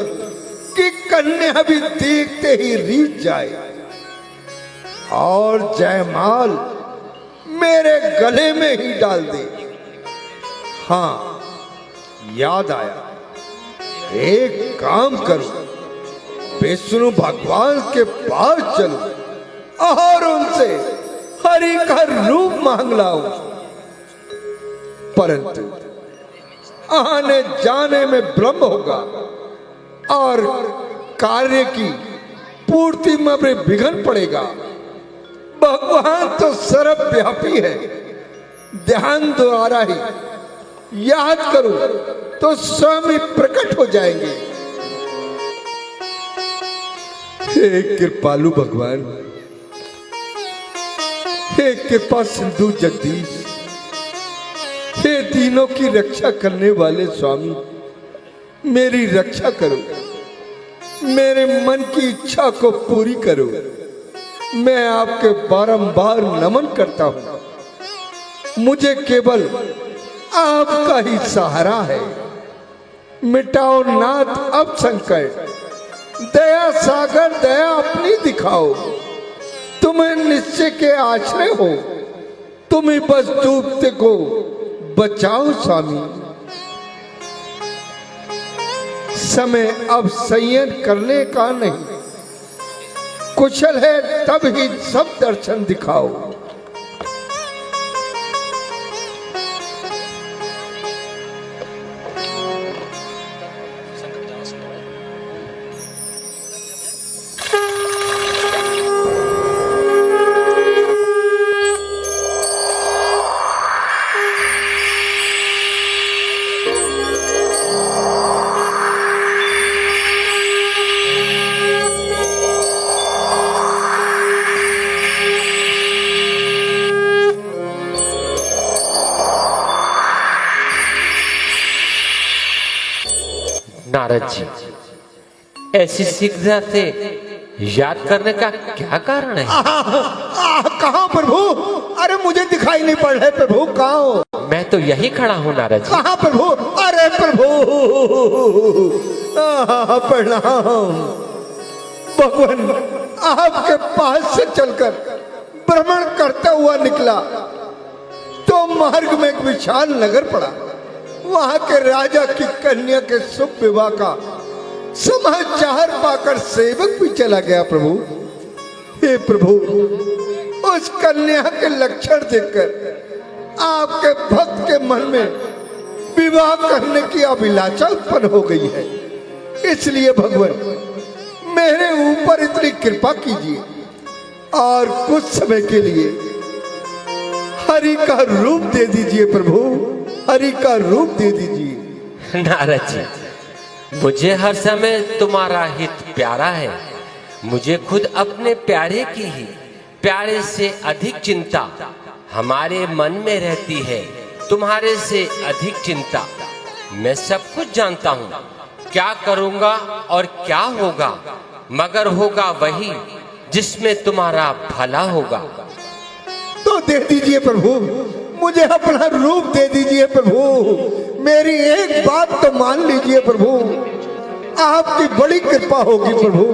कि कन्या भी देखते ही रीझ जाए और जयमाल मेरे गले में ही डाल दे। हाँ, याद आया, एक काम करूं, विष्णु भगवान के पास चलूं और उनसे हरि का रूप मांग लाऊं। परंतु आने जाने में विलंब होगा और कार्य की पूर्ति में भी विघ्न पड़ेगा। भगवान तो सर्वव्यापी है, ध्यान द्वारा ही याद करूं तो स्वयं ही प्रकट हो जाएंगे। हे कृपालु भगवान, हे कृपा सिंधु जगदीश, हे तीनों की रक्षा करने वाले स्वामी, मेरी रक्षा करो, मेरे मन की इच्छा को पूरी करो। मैं आपके बारंबार नमन करता हूं। मुझे केवल आपका ही सहारा है। मिटाओ नाथ अब संकट, दया सागर दया अपनी दिखाओ। तुम्हें निश्चय के आश्रय हो, तुम ही बस डूबते को बचाओ स्वामी। समय अब संयम करने का नहीं, कुशल है तब ही सब दर्शन दिखाओ। नारद जी, ऐसी शीघ्रता से याद करने का क्या कारण है? कहाँ प्रभु? अरे मुझे दिखाई नहीं पड़ रहे प्रभु, कहाँ हो? मैं तो यही खड़ा हूँ नारद जी। कहाँ प्रभु? अरे प्रभु प्रणाम। भगवान आपके पास से चलकर भ्रमण करता हुआ निकला तो मार्ग में एक विशाल नगर पड़ा। वहां के राजा की कन्या के शुभ विवाह का समाचार पाकर सेवक भी चला गया प्रभु। हे प्रभु, उस कन्या के लक्षण देखकर आपके भक्त के मन में विवाह करने की अभिलाषा उत्पन्न हो गई है। इसलिए भगवान मेरे ऊपर इतनी कृपा कीजिए और कुछ समय के लिए हरि का रूप दे दीजिए प्रभु, हरि का रूप दे दीजिए। नारद जी, मुझे हर समय तुम्हारा हित प्यारा है। मुझे खुद अपने प्यारे की ही प्यारे से अधिक चिंता हमारे मन में रहती है। तुम्हारे से अधिक चिंता। मैं सब कुछ जानता हूँ, क्या करूँगा और क्या होगा, मगर होगा वही जिसमें तुम्हारा भला होगा। तो दे दीजिए प्रभु, मुझे अपना रूप दे दीजिए प्रभु। मेरी एक बात तो मान लीजिए प्रभु, आपकी बड़ी कृपा होगी प्रभु।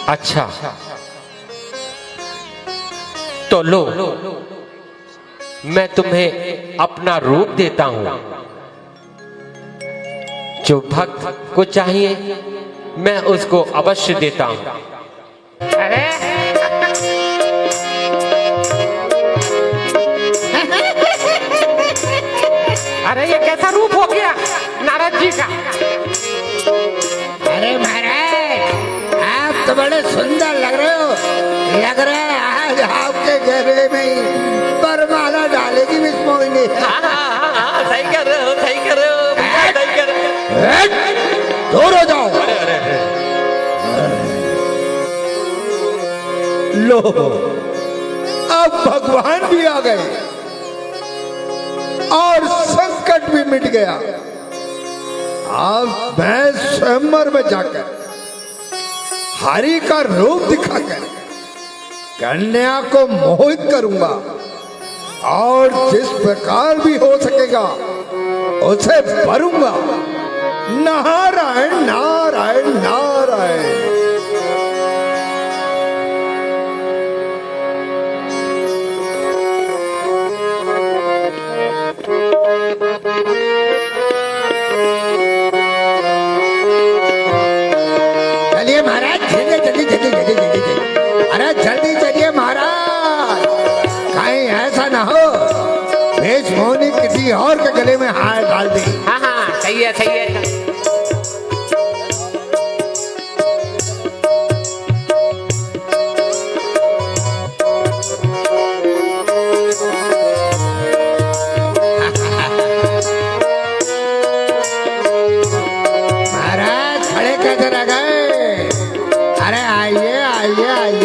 अच्छा तो लो, मैं तुम्हें अपना रूप देता हूं। जो भक्त को चाहिए मैं उसको अवश्य देता हूं। अरे ये कैसा रूप हो गया नारद जी का? अरे महाराज, आप तो बड़े सुंदर लग रहे हो। लग रहा है आज आपके गहरे में वरमाला डालेगी मिस मोहिनी। सही कर रहे हो, सही कर रहे हो, सही कर रहे हो। दूर हो जाओ। लो, अब भगवान भी आ गए और संकट भी मिट गया। अब मैं स्वयंवर में जाकर हरि का रूप दिखाकर कन्या को मोहित करूंगा और जिस प्रकार भी हो सकेगा उसे भरूंगा। नारायण नारायण नारायण। चलिए महाराज, जल्दी जल्दी जल्दी जल्दी जल्दी जल्दी, अरे जल्दी चलिए महाराज, कहीं ऐसा ना हो भेष मोहिनी किसी और के गले में हाथ डाल दी। हाँ हाँ, सही है, सही है। महाराज खड़े कैसे रह गए? अरे अरे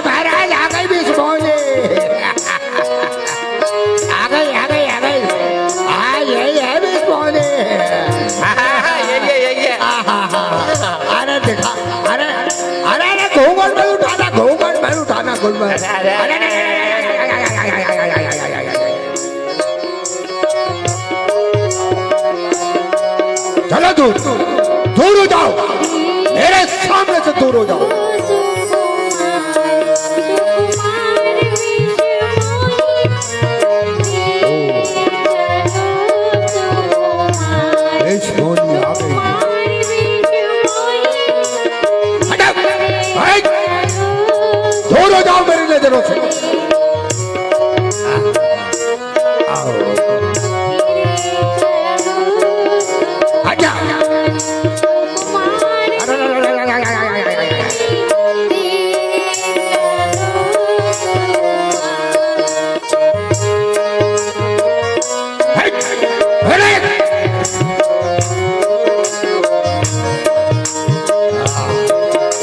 महाराज आ गई बीच मोहने आ गई आ गई आ गई हाँ यही है बीच मोहने अरे देखा अरे अरे अरे घूंघट में उठाना घूंघट में उठाना घूंघट चलो दूर दूर हो जाओ मेरे सामने से दूर हो जाओ दूर हो जाओ मेरी नजरों से हटा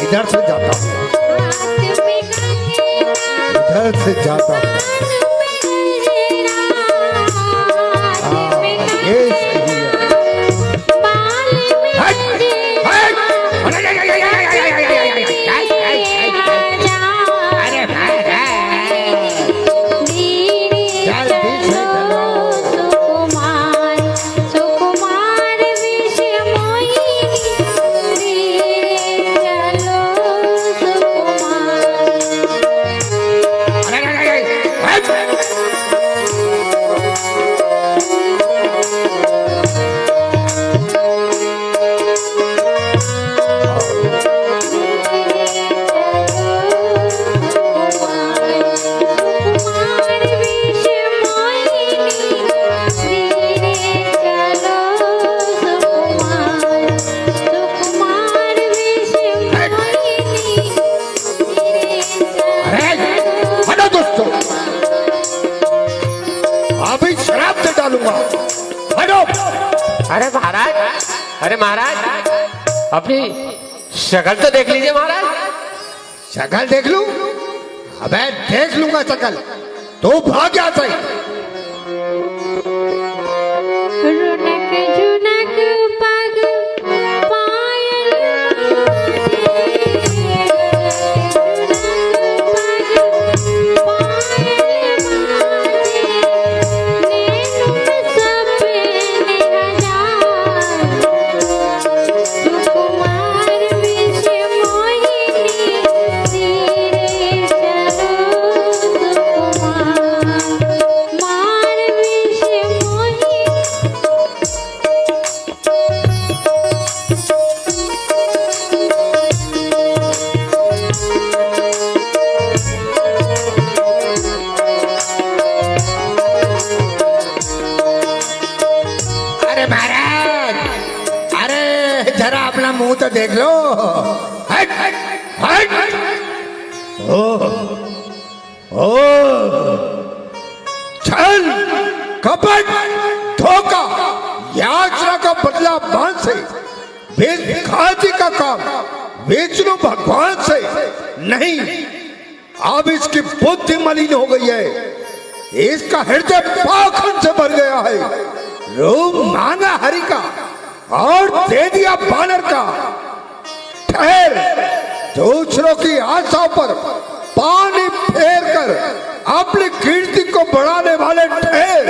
इधर से जाता हूँ इधर से जाता हूँ ये सही अभी शराब से डालूंगा। हटो। अरे महाराज, अरे महाराज, अपनी शक्ल तो देख लीजिए महाराज। शक्ल देख लूं? अबे देख लूंगा शक्ल, तो भाग जा सही। रुनक झुनक पग पायल जरा अपना मुंह तो देख लो। हट, हट, हट। ओ, छल, कपट, धोखा, याचना का बदला बांध से, भिखारी का काम विष्णु भगवान से नहीं। अब इसकी बुद्धि मलिन हो गई है, इसका हृदय पाखंड से भर गया है। रूप मांगा हरि का और दे दिया बानर का। ठहर, दूसरों की आशा पर पानी फेर कर अपनी कीर्ति को बढ़ाने वाले ठहर।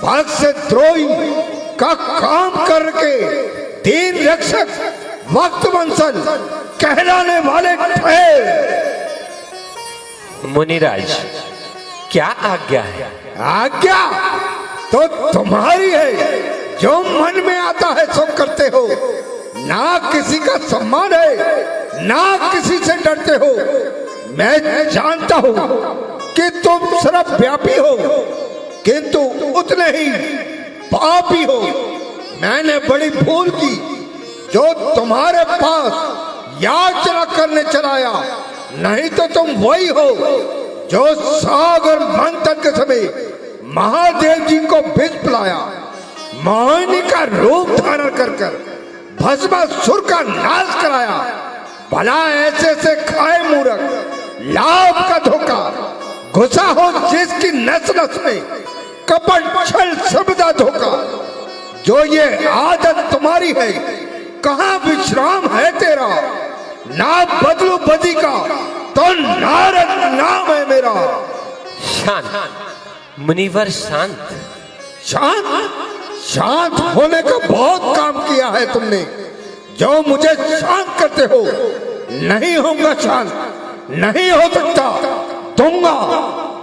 भक्त से द्रोही का काम करके दीन रक्षक वक्त वंशन कहलाने वाले ठहर। मुनिराज, क्या आज्ञा है? आज्ञा तो तुम्हारी है, जो मन में आता है सो करते हो। ना किसी का सम्मान है, ना किसी से डरते हो। मैं जानता हूं कि तुम सिर्फ व्यापी हो, किंतु उतने ही पापी हो। मैंने बड़ी भूल की जो तुम्हारे पास याचना करने चलाया, नहीं तो तुम वही हो जो सागर मंथन के समय महादेव जी को विष पिलाया। मोहिनी का रूप धारण कर भस्मासुर का नाश कराया। भला ऐसे से खाए मूर्ख लाभ का धोखा, घुसा हो जिसकी नस नस में कपट छल सबदा धोखा। जो ये आदत तुम्हारी है, कहाँ विश्राम है तेरा? ना बदलू बदी का तो नारद नाम है मेरा। शांत मुनिवर, शांत। शांत शांत होने का बहुत काम किया है तुमने। जो मुझे शांत करते हो, नहीं होगा शांत, नहीं हो सकता। दूंगा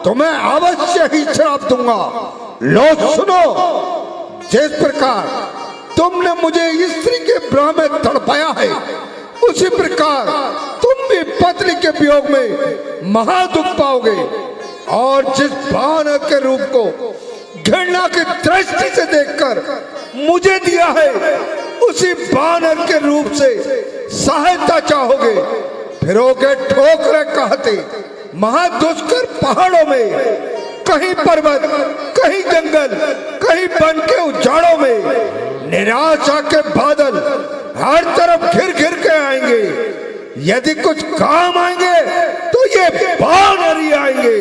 तुम्हें, अवश्य ही श्राप दूंगा। लो सुनो, जिस प्रकार तुमने मुझे स्त्री के ब्रह में तड़पाया है, उसी प्रकार तुम भी पत्नी के वियोग में महादुख पाओगे। और जिस बानर के रूप को घृणा की दृष्टि से देखकर मुझे दिया है, उसी बानर के रूप से सहायता चाहोगे। फिरोगे ठोकरे कहते महादुष्कर पहाड़ों में, कहीं पर्वत, कहीं जंगल, कहीं वन के उजाड़ों में। निराशा के बादल हर तरफ घिर घिर के आएंगे। यदि कुछ काम आएंगे तो ये बानर ही आएंगे।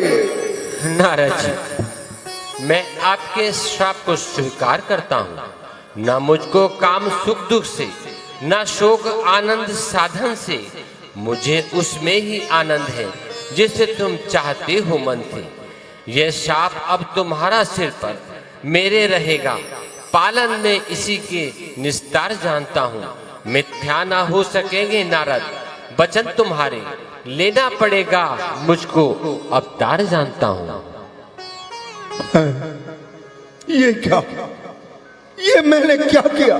नारद जी, मैं आपके श्राप को स्वीकार करता हूँ। ना मुझको काम सुख दुख से, ना शोक आनंद साधन से, मुझे उसमें ही आनंद है जिसे तुम चाहते हो मन से। यह शाप अब तुम्हारा सिर पर मेरे रहेगा, पालन में इसी के निस्तार जानता हूँ। मिथ्या ना हो सकेंगे नारद वचन तुम्हारे, लेना पड़ेगा मुझको अवतार जानता हूँ। ये क्या, ये मैंने क्या किया?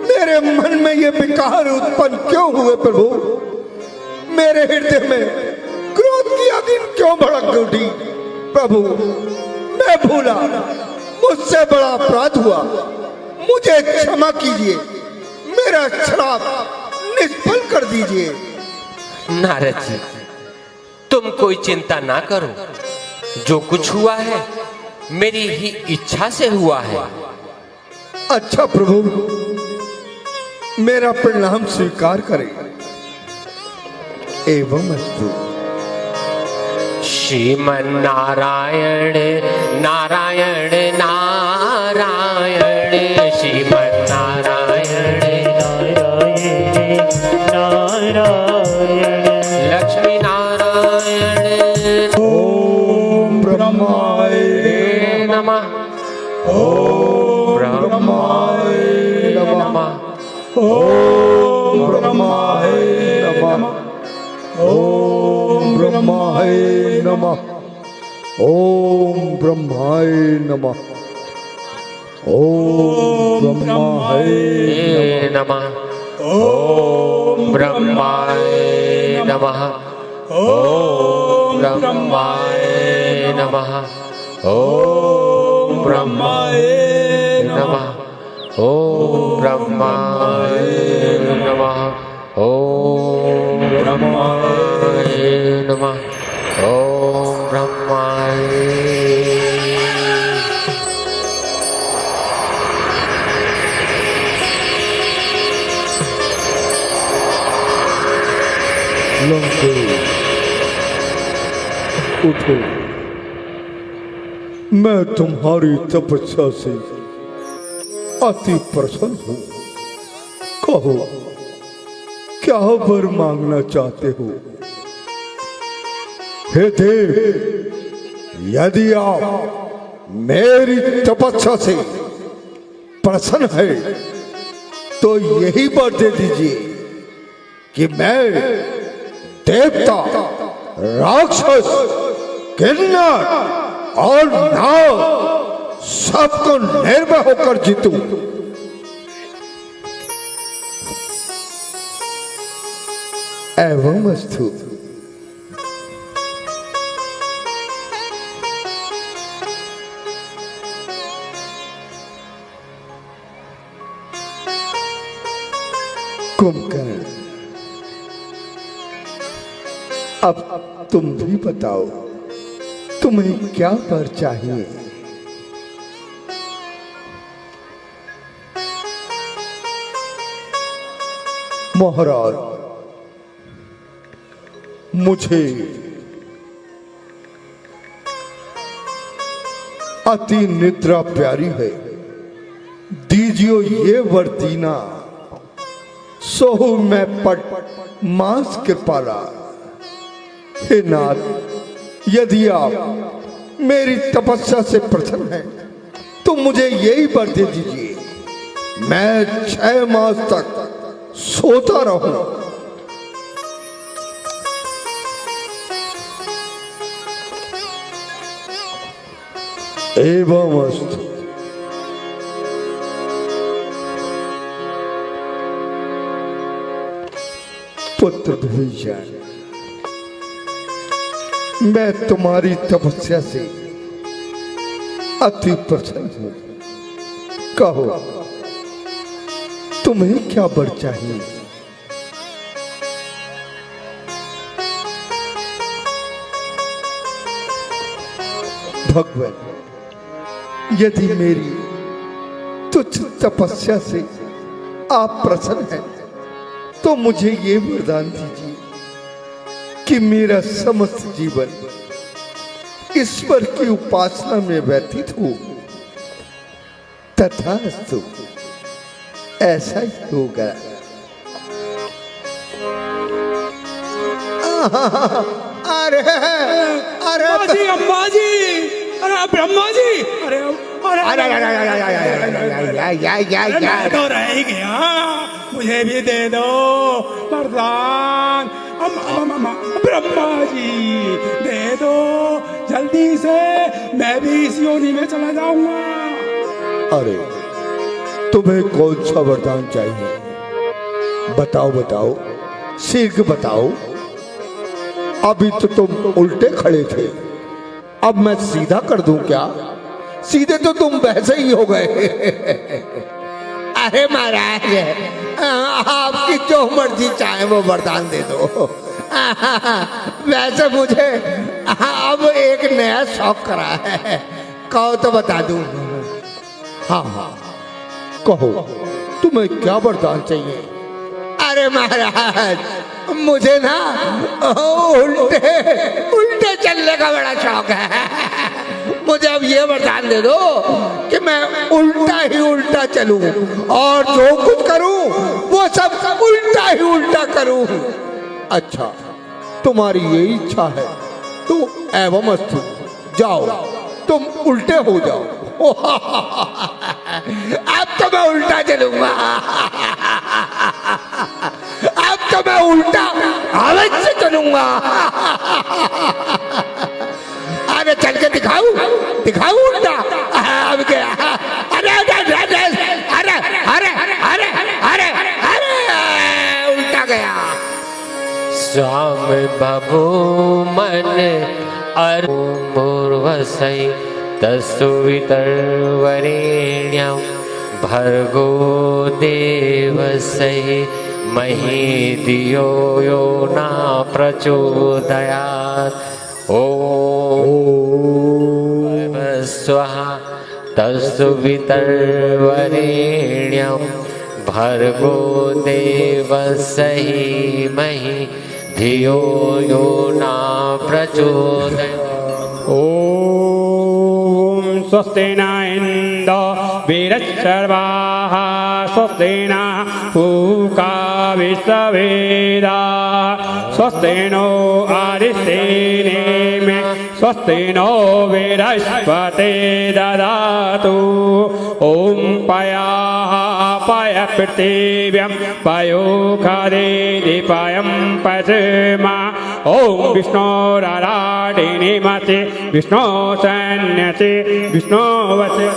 मेरे मन में ये विकार उत्पन्न क्यों हुए प्रभु? मेरे हृदय में क्रोध की आग क्यों भड़क उठी? प्रभु मैं भूला, मुझसे बड़ा अपराध हुआ, मुझे क्षमा कीजिए। मेरा श्राप निष्फल कर दीजिए। नारद जी, तुम कोई चिंता ना करो। जो कुछ हुआ है मेरी ही इच्छा से हुआ है। अच्छा प्रभु, मेरा प्रणाम स्वीकार करें। एवं अस्तु। श्रीमन नारायण नारायण नारायण, श्रीमन नारायण नारायण नारायण। लक्ष्मी नारायण। ओम ब्रह्माय नमः। ओम ब्रह्माय नमः। ओम ब्रह्माय नमः। ओम ब्रह्माय नमः। ओम ब्रह्माय नमः। ओम ब्रह्माय नमः। ओम ब्रह्माय नमः। ओम ब्रह्माय नमः। ओम ब्रह्माय नमः। ओम ब्रह्माय नमः। ओम ब्रह्माय नमः। ओम ब्रह्माय। उठो, मैं तुम्हारी तपस्या से अति प्रसन्न हूँ। कहो, क्या वर मांगना चाहते हो? हे देव, यदि आप मेरी तपस्या से प्रसन्न है तो यही वर दे दीजिए कि मैं देवता, राक्षस, किन्नर और नाग सबको निर्भय होकर जीतूं। एवं अस्तु। कुंभकर्ण, अब तुम भी बताओ, तुम्हें क्या वर चाहिए? महाराज, मुझे अति निद्रा प्यारी है, दीजियो ये वर्दीना, सोहु मैं पट मांस कृपाला। हे नाथ, यदि आप मेरी तपस्या से प्रसन्न हैं तो मुझे यही वर दे दीजिए, मैं 6 मास तक सोता रहूं। एवमस्तु। पुत्र विभीषण, मैं तुम्हारी तपस्या से अति प्रसन्न हूं। कहो, तुम्हें क्या वर चाहिए? भगवान, यदि मेरी तुच्छ तपस्या से आप प्रसन्न हैं तो मुझे ये वरदान दीजिए कि मेरा समस्त जीवन ईश्वर की उपासना में व्यतीत हो। तथास्तु, ऐसा ही होगा। अरे अरे अम्मा जी, अरे ब्रह्मा जी, अरे मैं तो रह ही गया, मुझे भी दे दो वरदान। ब्रह्मा जी दे दो जल्दी से, मैं भी इस योनि में चला जाऊंगा। अरे, तुम्हें कौन सा वरदान चाहिए? बताओ बताओ, शीघ्र बताओ। अभी तो तुम उल्टे खड़े थे, अब मैं सीधा कर दूं क्या? सीधे तो तुम वैसे ही हो गए। अरे महाराज, आपकी जो मर्जी चाहे वो वरदान दे दो। वैसे मुझे अब एक नया शौक करा है, कहो तो बता दूं। हाँ हाँ, कहो तुम्हें क्या वरदान चाहिए? अरे महाराज, मुझे ना उल्टे चलने का बड़ा शौक है। मुझे अब ये वरदान दे दो कि मैं उल्टा ही उल्टा चलूं और जो कुछ करूं वो सब उल्टा ही उल्टा करूं। अच्छा, तुम्हारी ये इच्छा है तो एवमस्तु, जाओ तुम उल्टे हो जाओ। अब तो मैं उल्टा चलूंगा, अब तो मैं उल्टा अवश्य चलूंगा। अरे चल के दिखाऊं उल्टा? अब क्या? अरे अरे अरे अरे अरे अरे अरे अरे उल्टा गया। स्वाम बाबू मन अरु मूर्वसै तस्तु वितर्वरेण्यं भर्गो देवस्य मही धियो यो न प्रचोदयात्। ओम स्वाहा तस्तु वितर्वरेण्यं भर्गो देवस्य मही धियो यो न प्रचोदयात्। ओम स्वस्ति न इन्द्रो वीरश्चर्वाः, स्वस्ति न पूषा विश्ववेदाः, स्वस्ति नो अरिष्टेनेमिः, स्वस्ति नो बृहस्पतिर्दधातु। ओम पय पृथिव्यां पयोखदेदीपयं पश्चिमा। ओम विष्णोराराडिनिमति विष्णो सन्न्यसि विष्णोवसि।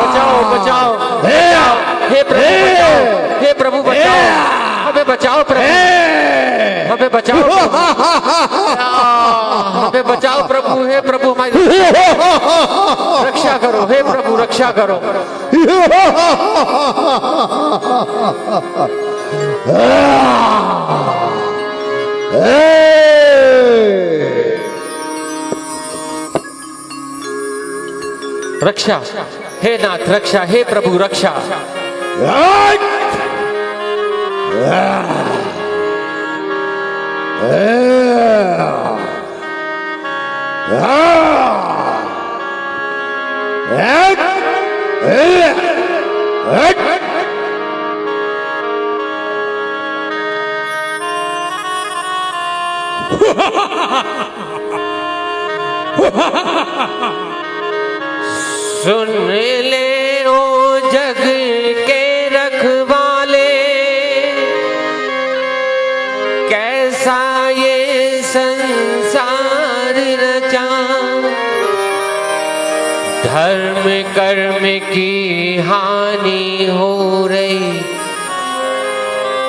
बचाओ बचाओ, हे प्रभु बचाओ, हमें बचाओ प्रभु, हमें बचाओ, हमें बचाओ प्रभु। हे प्रभु हमारी रक्षा करो, हे प्रभु रक्षा करो। रक्षा, हे नाथ रक्षा, हे प्रभु रक्षा। सुन ले ओ जग के रखवाले, कैसा ये संसार रचा। धर्म कर्म की हानि हो रही,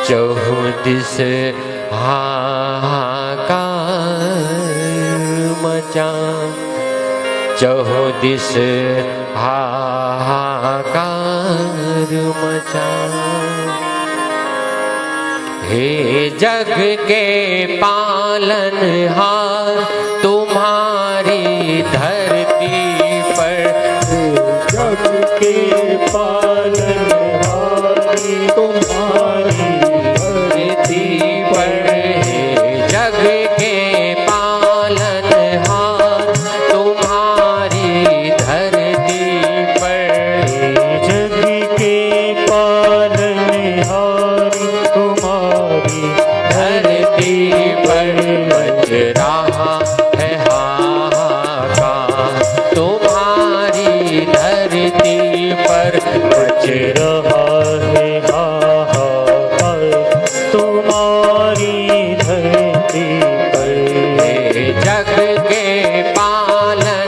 चहुदिस हाहाकार मचा। चहुदिस हाहाकार मचा। हे जग के पालनहार, तुम्हारी धरती पर, जग के पालनहारी तुम्हारी धरती पर, हे जग के पालनहार, तुम्हारी धरती पर, जग के पालनहारी तुम्हारी धरती पर मच रहा है हाहाकार। तुम्हारी धरती पर मच रहा है हाहाकार तुम्हारी धरती पर। हे जग के पालनहार।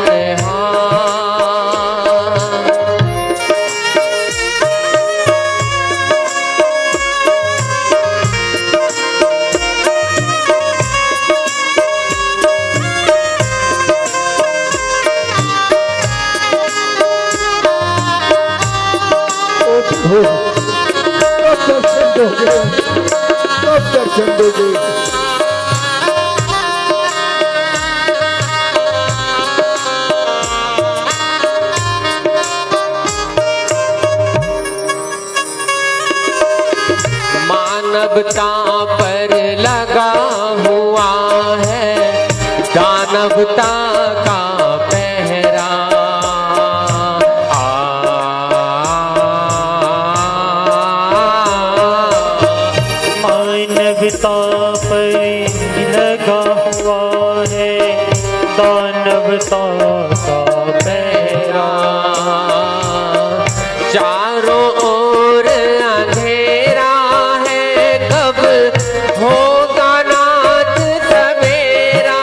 कब दर्शन दोगे? मानवता पर लगा हुआ है दानवता का पहरा। मानवता पर लगा हुआ है दानवता का पहरा। चारों ओर अंधेरा है, कब होगा नाथ सवेरा।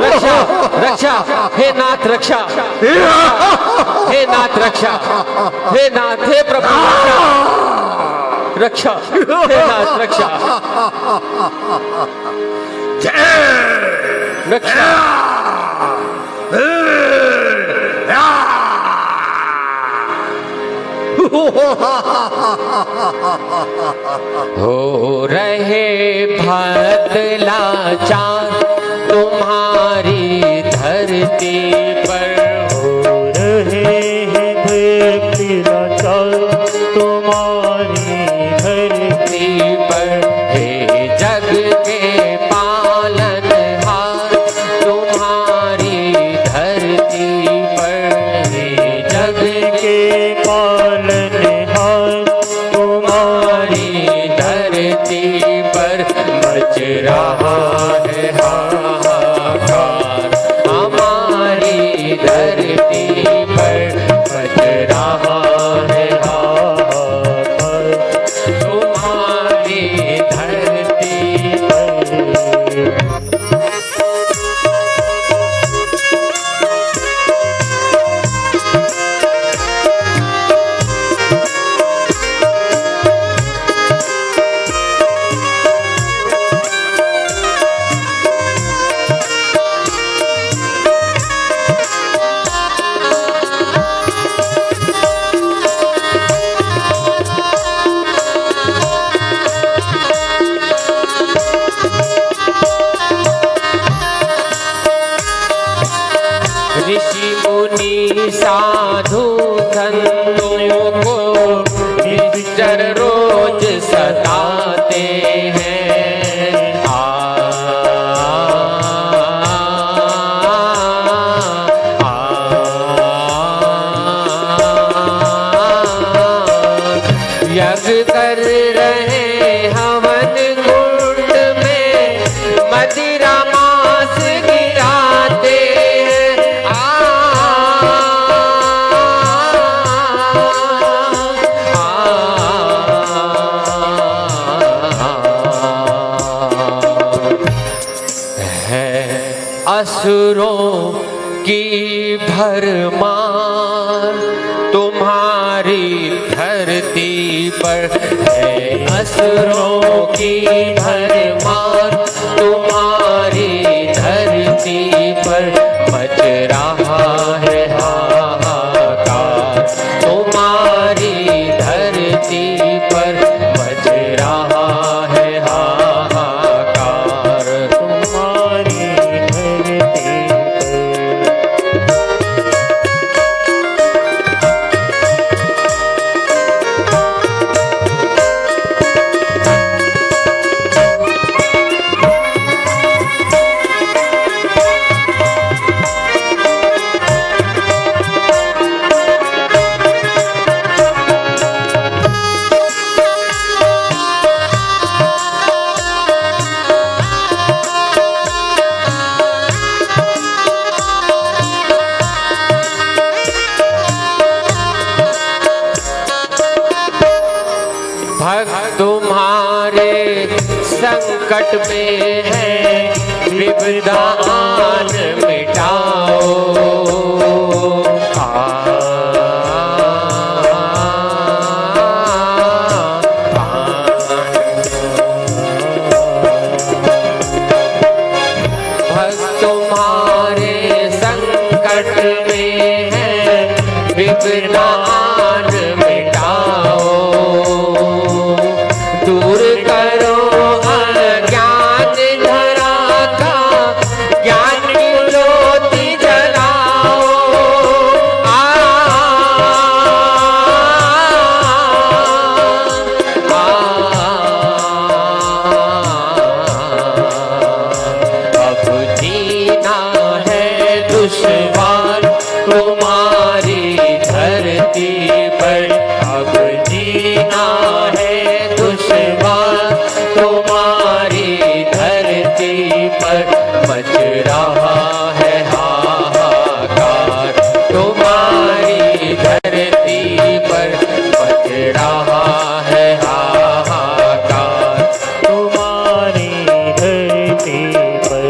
रक्षा रक्षा, हे नाथ रक्षा, हे नाथ रक्षा, हे नाथ, हे प्रभु रक्षा, हे नाथ रक्षा, रक्षा। हो रहे भक्त लाचार, तुम्हारी धरती पर। हो रहे हैं भक्ति लाचार तुम्हारी धरती पर, हे जग के पालनहार, तुम्हारी धरती पर, हे जग के पालनहार तुम्हारी धरती पर मच रहा है हाहाकार। हमारी धरती पर मच रहा है हाहाकार। तुम्हारी धरती पर। को निश्चर रोज सताते हैं। यज्ञ कर रहे हवन कुंड में मदिरा मांस गिराते हैं। है असुरों की भरमार तुम्हारी धरती पर है। असुरों की भरमार तुम्हारी धरती पर मच रहा है हाहाकार। तुम्हारी धरती पर मच रहा है हाहाकार। तुम्हारी धरती भक्त तुम्हारे संकट में है विपदान मिटाओ। भक्त तुम्हारे संकट में है विपदान मिटाओ। दूर करो अज्ञान धरा का, ज्ञान की ज्योति जलाओ। अब जीना है दुश्वार तुम्हारी धरती पर। अब जीना है दुश्वार तुम्हारी धरती पर। मच रहा है हाहाकार तुम्हारी धरती पर। मच रहा है हाहाकार तुम्हारी धरती पर।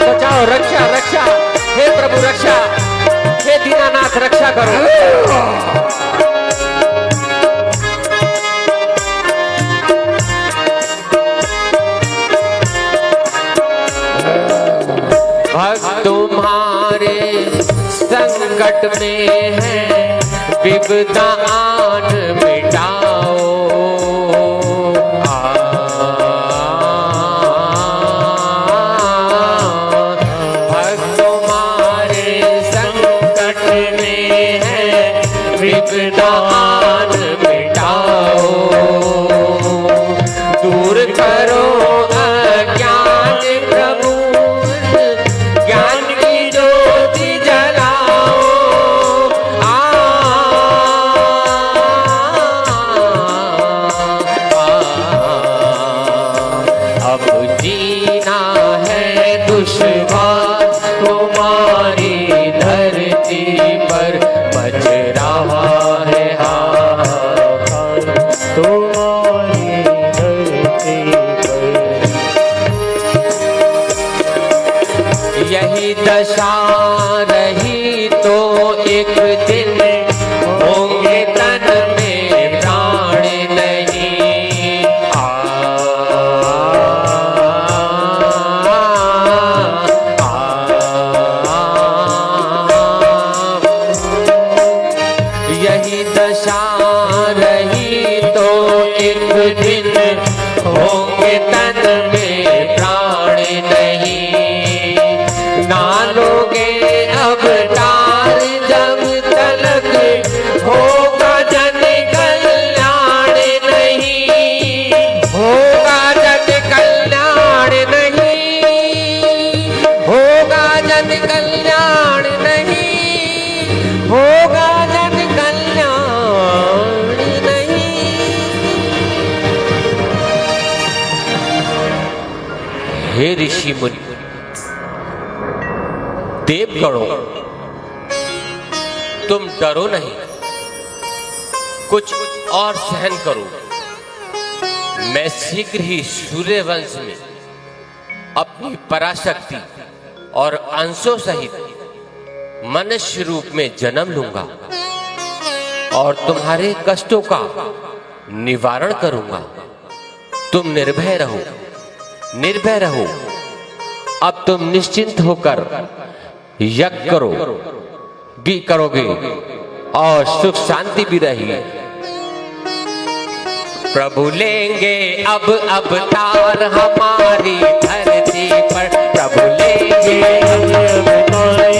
बचाओ, रक्षा रक्षा, हे प्रभु रक्षा, हे दीनानाथ रक्षा करो। भक्त तुम्हारे संकट में है विपदान मिटाओ। भक्त तुम्हारे संकट में है विपदान मिटाओ। दूर करो अज्ञान प्रभु, ज्ञान की ज्योति जलाओ। अब जीना है दुश्वार तुम्हारी धरती पर। मच रहा है हाहाकार तुम्हारी धरती पर। यही दशा रही तो एक दिन होंगे तन में प्राण नहीं। यही दशा रही तो एक दिन होंगे तन में प्राण नहीं। ना लोगे अवतार जब तलक होगा जन कल्याण नहीं। होगा जन कल्याण नहीं। होगा जन कल्याण नहीं। होगा जन कल्याण नहीं। हे ऋषि मुनि देवगणों, तुम डरो नहीं, कुछ और सहन करो। मैं शीघ्र ही सूर्य वंश में अपनी पराशक्ति और अंशों सहित मनुष्य रूप में जन्म लूंगा और तुम्हारे कष्टों का निवारण करूंगा। तुम निर्भय रहो, निर्भय रहो। अब तुम निश्चिंत होकर यज्ञ करो भी करोगे और सुख शांति भी रहेगी। प्रभु लेंगे अब अवतार हमारी धरती पर। प्रभु लेंगे अब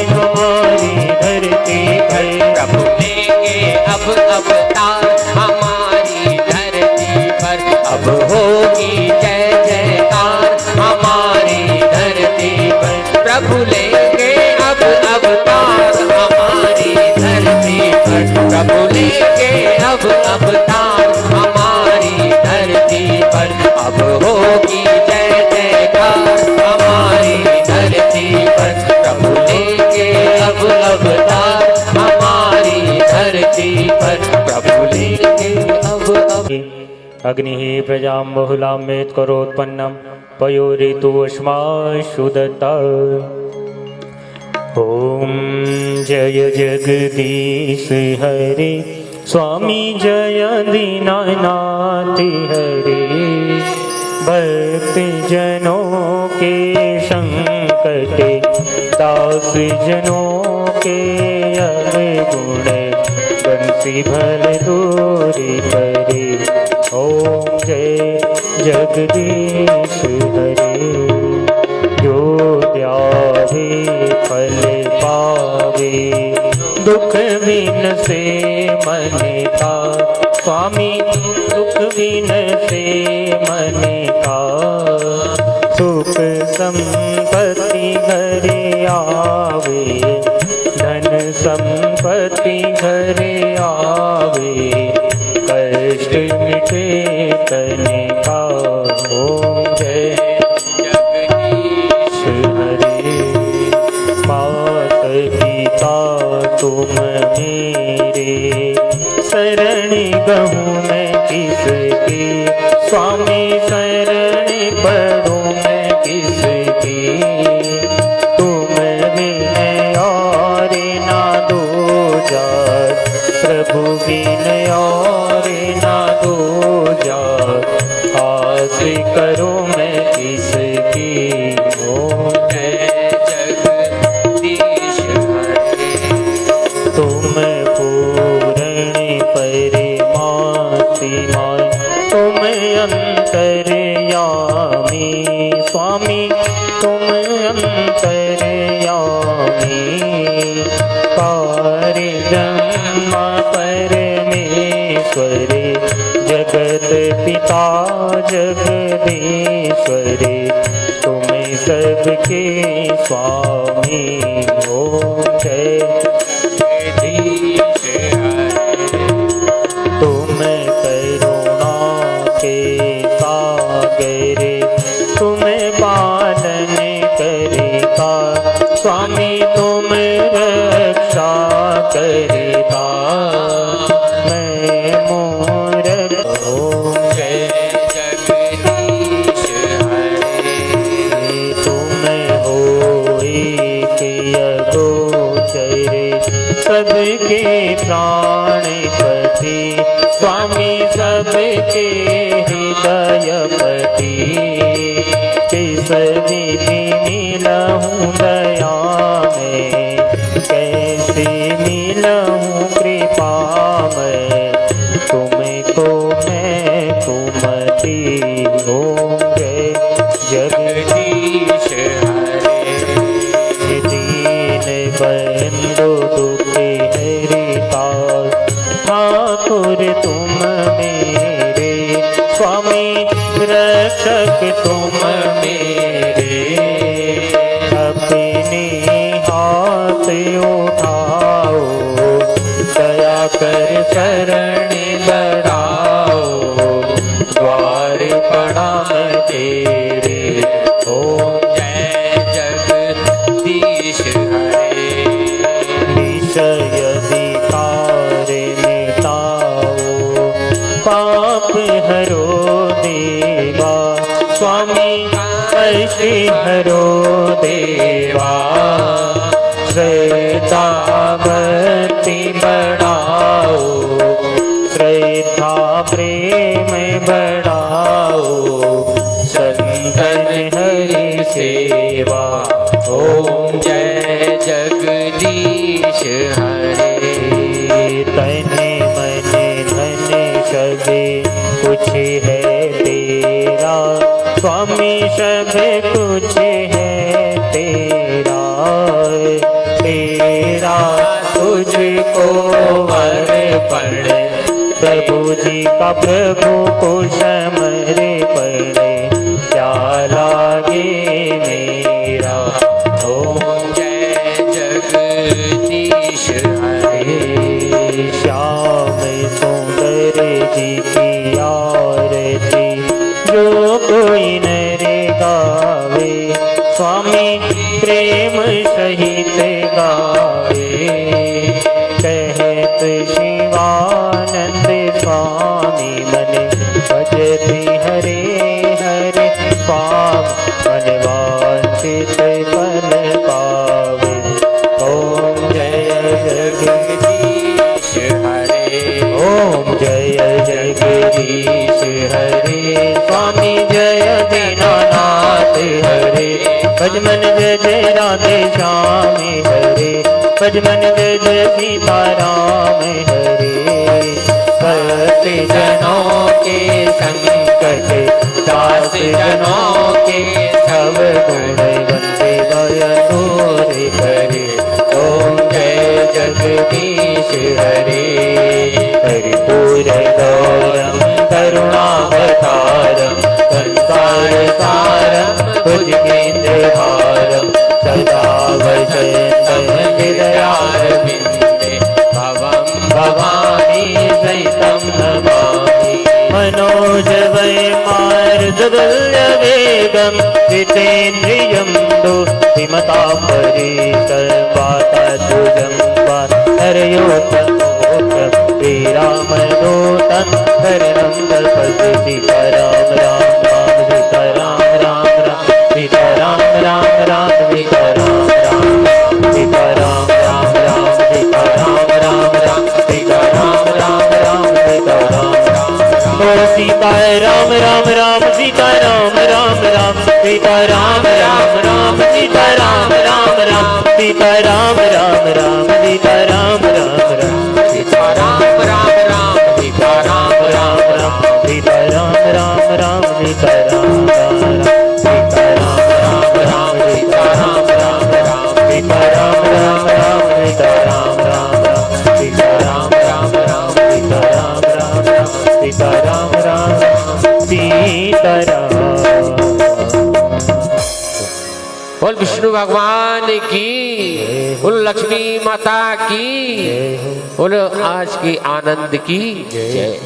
हमारी धरती पर। प्रभु लेंगे अब अवतार हमारी धरती पर। अब होगी जय जयकार हमारी धरती पर। प्रभु लेंगे अब अवतार हमारी धरती पर। प्रभु लेंगे अब अवतार हमारी धरती पर। अब होगी जय जयकार हमारी धरती पर। प्रभु लेंगे अब अवतार हमारी धरती पर। प्रभु लेंगे अब अग्नि प्रजां बहुलामेत करोत्पन्नम पयो ऋतुष्माशु दत्ता। ओम जय जगदीश हरे स्वामी जय दीनानाथ हरे। भक्त जनों के संकट दास जनों के अवगुण बंसी भल दूरी करे। ओम जय जगदीश हरे। जो ध्यावे फल पावे दुख बिन से मन का। स्वामी दुख बिन से मन का। सुख संपत्ति घर आवे धन संपत्ति घर आवे। कष्ट मिटे तने का। ओम जय जगदीश हरे। मात पिता तुम मेरे शरण गहूँ मैं किसकी। स्वामी शरण पढ़ूँ मैं किसकी। तुम बिन और ना दूजा प्रभु बिन और ना दूजा। आस करो मैं किसकी। ओम जय जगदीश हरे। तुम पूर्ण परिमातिमान तुम अंतर्यामी। स्वामी तुम अंतर्यामी। पारब्रह्म परमेश्वरे जगत पिता जगदीश्वरे। तुम सबके स्वामी। ओम जय जगदीश हरे। तुम करुणा के सागर तुम पालन करेगा। स्वामी तुम रक्षा करेगा। मैं मोर। ओम जय जगदीश हरे। तुम होई के सबके प्राणपति, स्वामी सबके हृदयपति। किस विधि मिलहूँ दया में, कैसे मिलहूँ कृपा में, तुमको मैं तुमती। ओम जय जगदीश हरे, दीन बंधु दुखी हरिता, ठाकुर तुम मेरे, स्वामी रक्षक तुम मेरे। अपने हाथ उठाओ, दया कर शरण बढ़ाओ, द्वार प्रणाम तेरे। ओम जय जगदीश हरे। विषय विकार मिटाओ, पाप हरो देवा, स्वामी ऐसे हरो देवा। श्रद्धा भक्ति बढ़ाओ, श्रद्धा प्रेम बढ़ाओ, संतन हरि सेवा। ओम जय जगदीश हरे। तन मन धन सभी कुछ है तेरा, स्वामी सब कुछ है तेरा। तेरा तुझको अर्पण, प्रभु जी का प्रभु को समर्पण, क्या लागे मेरा। ओम जय जगदीश हरे। श्याम सुंदर जी की आरती, जो कोई नर गावे, स्वामी प्रेम सहित गावे। कहत शिवानंद स्वामी मन, भजति हरे हरे पाव, मन वांछित फल पावे। ओम जय जगदीश हरे। ओम जय जगदीश हरे, स्वामी जय दीनानाथ हरे। भजमन जय जय राधे श्यामी हरे, भजमन जय जय सीताराम हरे। भक्त जनों के संकट, दास जनों के सब गुण वंदे बयनूर हरे। ओम जय जगदीश हरे। हरिपुर गौरम करुणावतारम, संसार सारम भुजगेन्द्रहारम, सदा भजन्तं हृदयारविन्दे, भवं भवानी सहितं नमामि। मनोजवैमार्गदुल्यवेगं, जितेन्द्रियं बुद्धिमतां परिसर्वाततुजं वा। हरयोतमोक्तं श्रीरामदूतं शरणं दर्शति। सीताराम राम राम सीताराम राम राम, सीताराम राम राम सीताराम राम, सीताराम राम राम सीताराम राम राम, सीताराम राम राम सीताराम राम। ओ सीताराम राम राम सीताराम राम राम, सीताराम राम राम सीताराम राम राम, सीताराम राम राम सीताराम राम राम, सीताराम राम राम सीताराम राम राम, सीताराम राम राम सीताराम राम राम, सीताराम राम राम सीताराम राम राम, सीताराम राम राम सीताराम राम राम, सीताराम राम राम सीताराम राम राम, सीताराम राम सीताराम। बोल विष्णु भगवान की, बोल लक्ष्मी माता की, बोल आज की आनंद की जय।